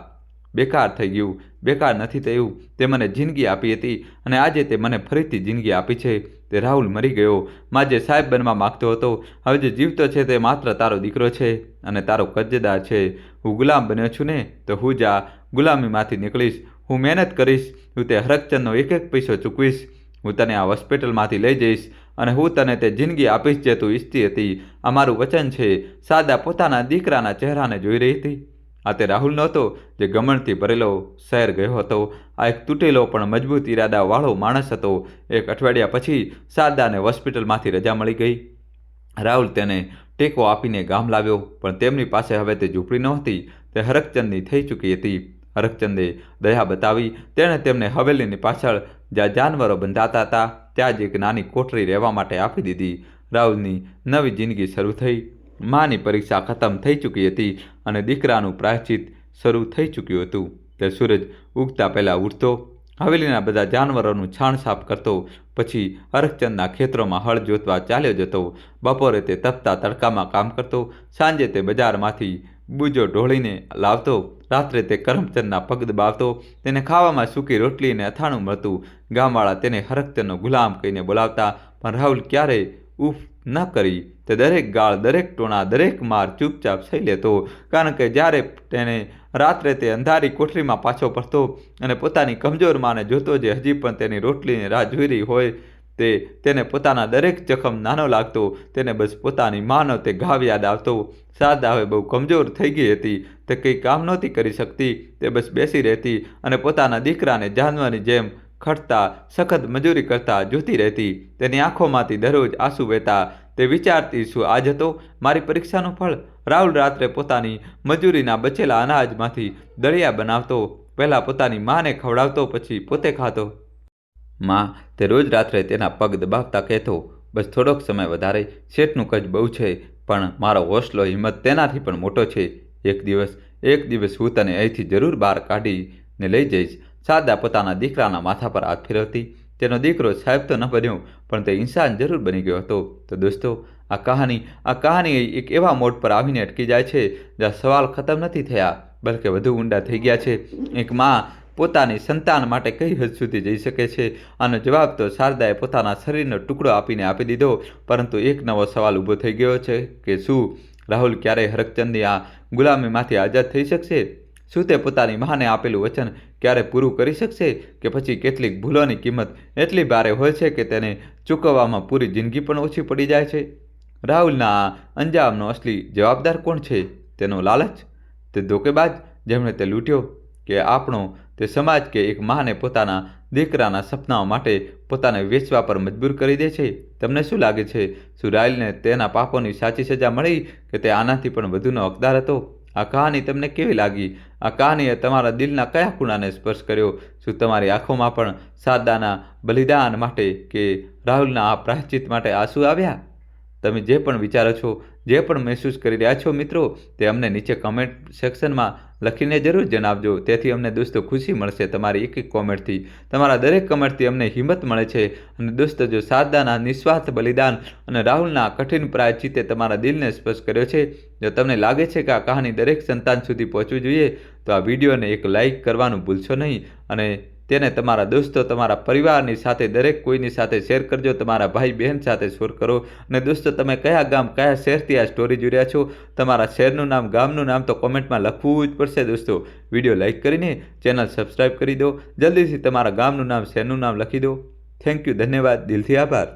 બેકાર થઈ ગયું, બેકાર નથી થયું. તે મને જિંદગી આપી હતી અને આજે તે મને ફરીથી જિંદગી આપી છે. તે રાહુલ મરી ગયો. માં જે સાહેબ બનવા માગતો હતો, હવે જે જીવતો છે તે માત્ર તારો દીકરો છે અને તારો કર્જદાર છે. હું ગુલામ બન્યો છું ને, તો હું જ આ ગુલામીમાંથી નીકળીશ. હું મહેનત કરીશ. હું તે હરકચંદનો એક પૈસો ચૂકવીશ. હું તને આ હોસ્પિટલમાંથી લઈ જઈશ અને હું તને તે જિંદગી આપીશ જે તું ઈચ્છતી હતી. આ મારું વચન છે. શારદા પોતાના દીકરાના ચહેરાને જોઈ રહી હતી. આ તે રાહુલ નહોતો જે ગમણથી ભરેલો શહેર ગયો હતો. આ એક તૂટેલો પણ મજબૂત ઈરાદાવાળો માણસ હતો. એક અઠવાડિયા પછી શારદાને હોસ્પિટલમાંથી રજા મળી ગઈ. રાહુલ તેને ટેકો આપીને ગામ લાવ્યો, પણ તેમની પાસે હવે તે ઝૂંપડી નહોતી. તે હરકચંદની થઈ ચૂકી હતી. હરકચંદે દયા બતાવી. તેણે તેમને હવેલીની પાછળ જ્યાં જાનવરો બંધાતા હતા ત્યાં જ એક નાની કોઠરી રહેવા માટે આપી દીધી. રાહુલની નવી જિંદગી શરૂ થઈ. માની પરીક્ષા ખતમ થઈ ચૂકી હતી અને દીકરાનું પ્રાયશ્ચિત શરૂ થઈ ચૂક્યું હતું. તે સૂરજ ઉગતા પહેલાં ઉઠતો, હવેલીના બધા જાનવરોનું છાણ સાફ કરતો, પછી હરકચંદના ખેતરોમાં હળ જોતવા ચાલ્યો જતો. બપોરે તે તપતા તડકામાં કામ કરતો. સાંજે તે બજારમાંથી બૂજો ઢોળીને લાવતો. રાત્રે તે કરમચંદના પગ દબાવતો. તેને ખાવામાં સૂકી રોટલી અને અથાણું મળતું. ગામવાળા તેને હરકચંદનો ગુલામ કહીને બોલાવતા, પણ રાહુલ ક્યારેય ઉફ ન કરી. તે દરેક ગાળ, દરેક ટોણા, દરેક માર ચૂપચાપ સહી લેતો, કારણ કે જ્યારે તેને રાત્રે તે અંધારી કોઠરીમાં પાછો પડતો અને પોતાની કમજોર માને જોતો જે હજી પણ તેની રોટલીની રાહ જોઈ રહી હોય, તેને પોતાના દરેક જખમ નાનો લાગતો. તેને બસ પોતાની માનો તે ઘાવ યાદ આવતો. શારદા હવે બહુ કમજોર થઈ ગઈ હતી. તે કંઈ કામ નહોતી કરી શકતી. તે બસ બેસી રહેતી અને પોતાના દીકરાને જાનવરની જેમ ખટતા, સખત મજૂરી કરતા જોતી રહેતી. તેની આંખોમાંથી દરરોજ આંસુ વહેતા. તે વિચારતી, શું આજ હતો મારી પરીક્ષાનું ફળ? રાહુલ રાત્રે પોતાની મજૂરીના બચેલા અનાજમાંથી દળિયા બનાવતો. પહેલાં પોતાની માને ખવડાવતો, પછી પોતે ખાતો. માં તે રોજ રાત્રે તેના પગ દબાવતા કહેતો, બસ થોડોક સમય વધારે. શેઠનું કદ બહુ છે, પણ મારો હોસલો, હિંમત તેનાથી પણ મોટો છે. એક દિવસ હું તને અહીંથી જરૂર બહાર કાઢીને લઈ જઈશ. શારદા પોતાના દીકરાના માથા પર હાથ ફેરવતી. તેનો દીકરો સાહેબ તો ન બન્યો, પણ તે ઇન્સાન જરૂર બની ગયો હતો. તો દોસ્તો, આ કહાની એક એવા મોડ પર આવીને અટકી જાય છે જ્યાં સવાલ ખતમ નથી થયા, બલકે વધુ ઊંડા થઈ ગયા છે. એક માં પોતાની સંતાન માટે કઈ હદ સુધી જઈ શકે છે? આનો જવાબ તો શારદાએ પોતાના શરીરનો ટુકડો આપીને આપી દીધો. પરંતુ એક નવો સવાલ ઊભો થઈ ગયો છે કે શું રાહુલ ક્યારેય હરકચંદની આ ગુલામીમાંથી આઝાદ થઈ શકશે? શું તે પોતાની માને આપેલું વચન ક્યારે પૂરું કરી શકશે? કે પછી કેટલીક ભૂલોની કિંમત એટલી ભારે હોય છે કે તેને ચૂકવવામાં પૂરી જિંદગી પણ ઓછી પડી જાય છે? રાહુલના આ અંજામનો અસલી જવાબદાર કોણ છે? તેનો લાલચ, તે ધોકેબાજ જેમણે તે લૂંટ્યો, કે આપણો તે સમાજ, કે એક માને પોતાના દીકરાના સપનાઓ માટે પોતાને વેચવા પર મજબૂર કરી દે છે? તમને શું લાગે છે? શું રાહુલને તેના પાપોની સાચી સજા મળી, કે તે આનાથી પણ વધુનો હકદાર હતો? આ કહાની તમને કેવી લાગી? આ કહાનીએ તમારા દિલના કયા ખૂણાને સ્પર્શ કર્યો? શું તમારી આંખોમાં પણ શારદાના બલિદાન માટે કે રાહુલના આ પ્રાયશ્ચિત માટે આંસુ આવ્યા? તમે જે પણ વિચારો છો, જે પણ મહેસૂસ કરી રહ્યા છો મિત્રો, તે અમને નીચે કમેન્ટ સેક્શનમાં લખીને જરૂર જણાવજો. તેથી અમને દોસ્તો ખુશી મળશે તમારી એક કોમેન્ટથી. તમારા દરેક કમેન્ટથી અમને હિંમત મળે છે. અને દોસ્તો, જો શારદાના નિસ્વાર્થ બલિદાન અને રાહુલના કઠિન પ્રાયશ્ચિતે તમારા દિલને સ્પર્શ કર્યો છે, જો તમને લાગે છે કે આ કહાની દરેક સંતાન સુધી પહોંચવી જોઈએ, તો આ વિડીયોને એક લાઇક કરવાનું ભૂલશો નહીં અને તેને તમારા દોસ્તો, તમારા પરિવારની સાથે, દરેક કોઈની સાથે શેર કરજો. તમારા ભાઈ બહેન સાથે શેર કરો. અને દોસ્તો, તમે કયા ગામ, કયા શહેરથી આ સ્ટોરી જોઈ રહ્યા છો, તમારા શહેરનું નામ, ગામનું નામ તો કોમેન્ટમાં લખવું જ પડશે. દોસ્તો, વિડીયો લાઇક કરીને ચેનલ સબસ્ક્રાઈબ કરી દો. જલ્દીથી તમારા ગામનું નામ, શહેરનું નામ લખી દો. થેન્ક યુ, ધન્યવાદ, દિલથી આભાર.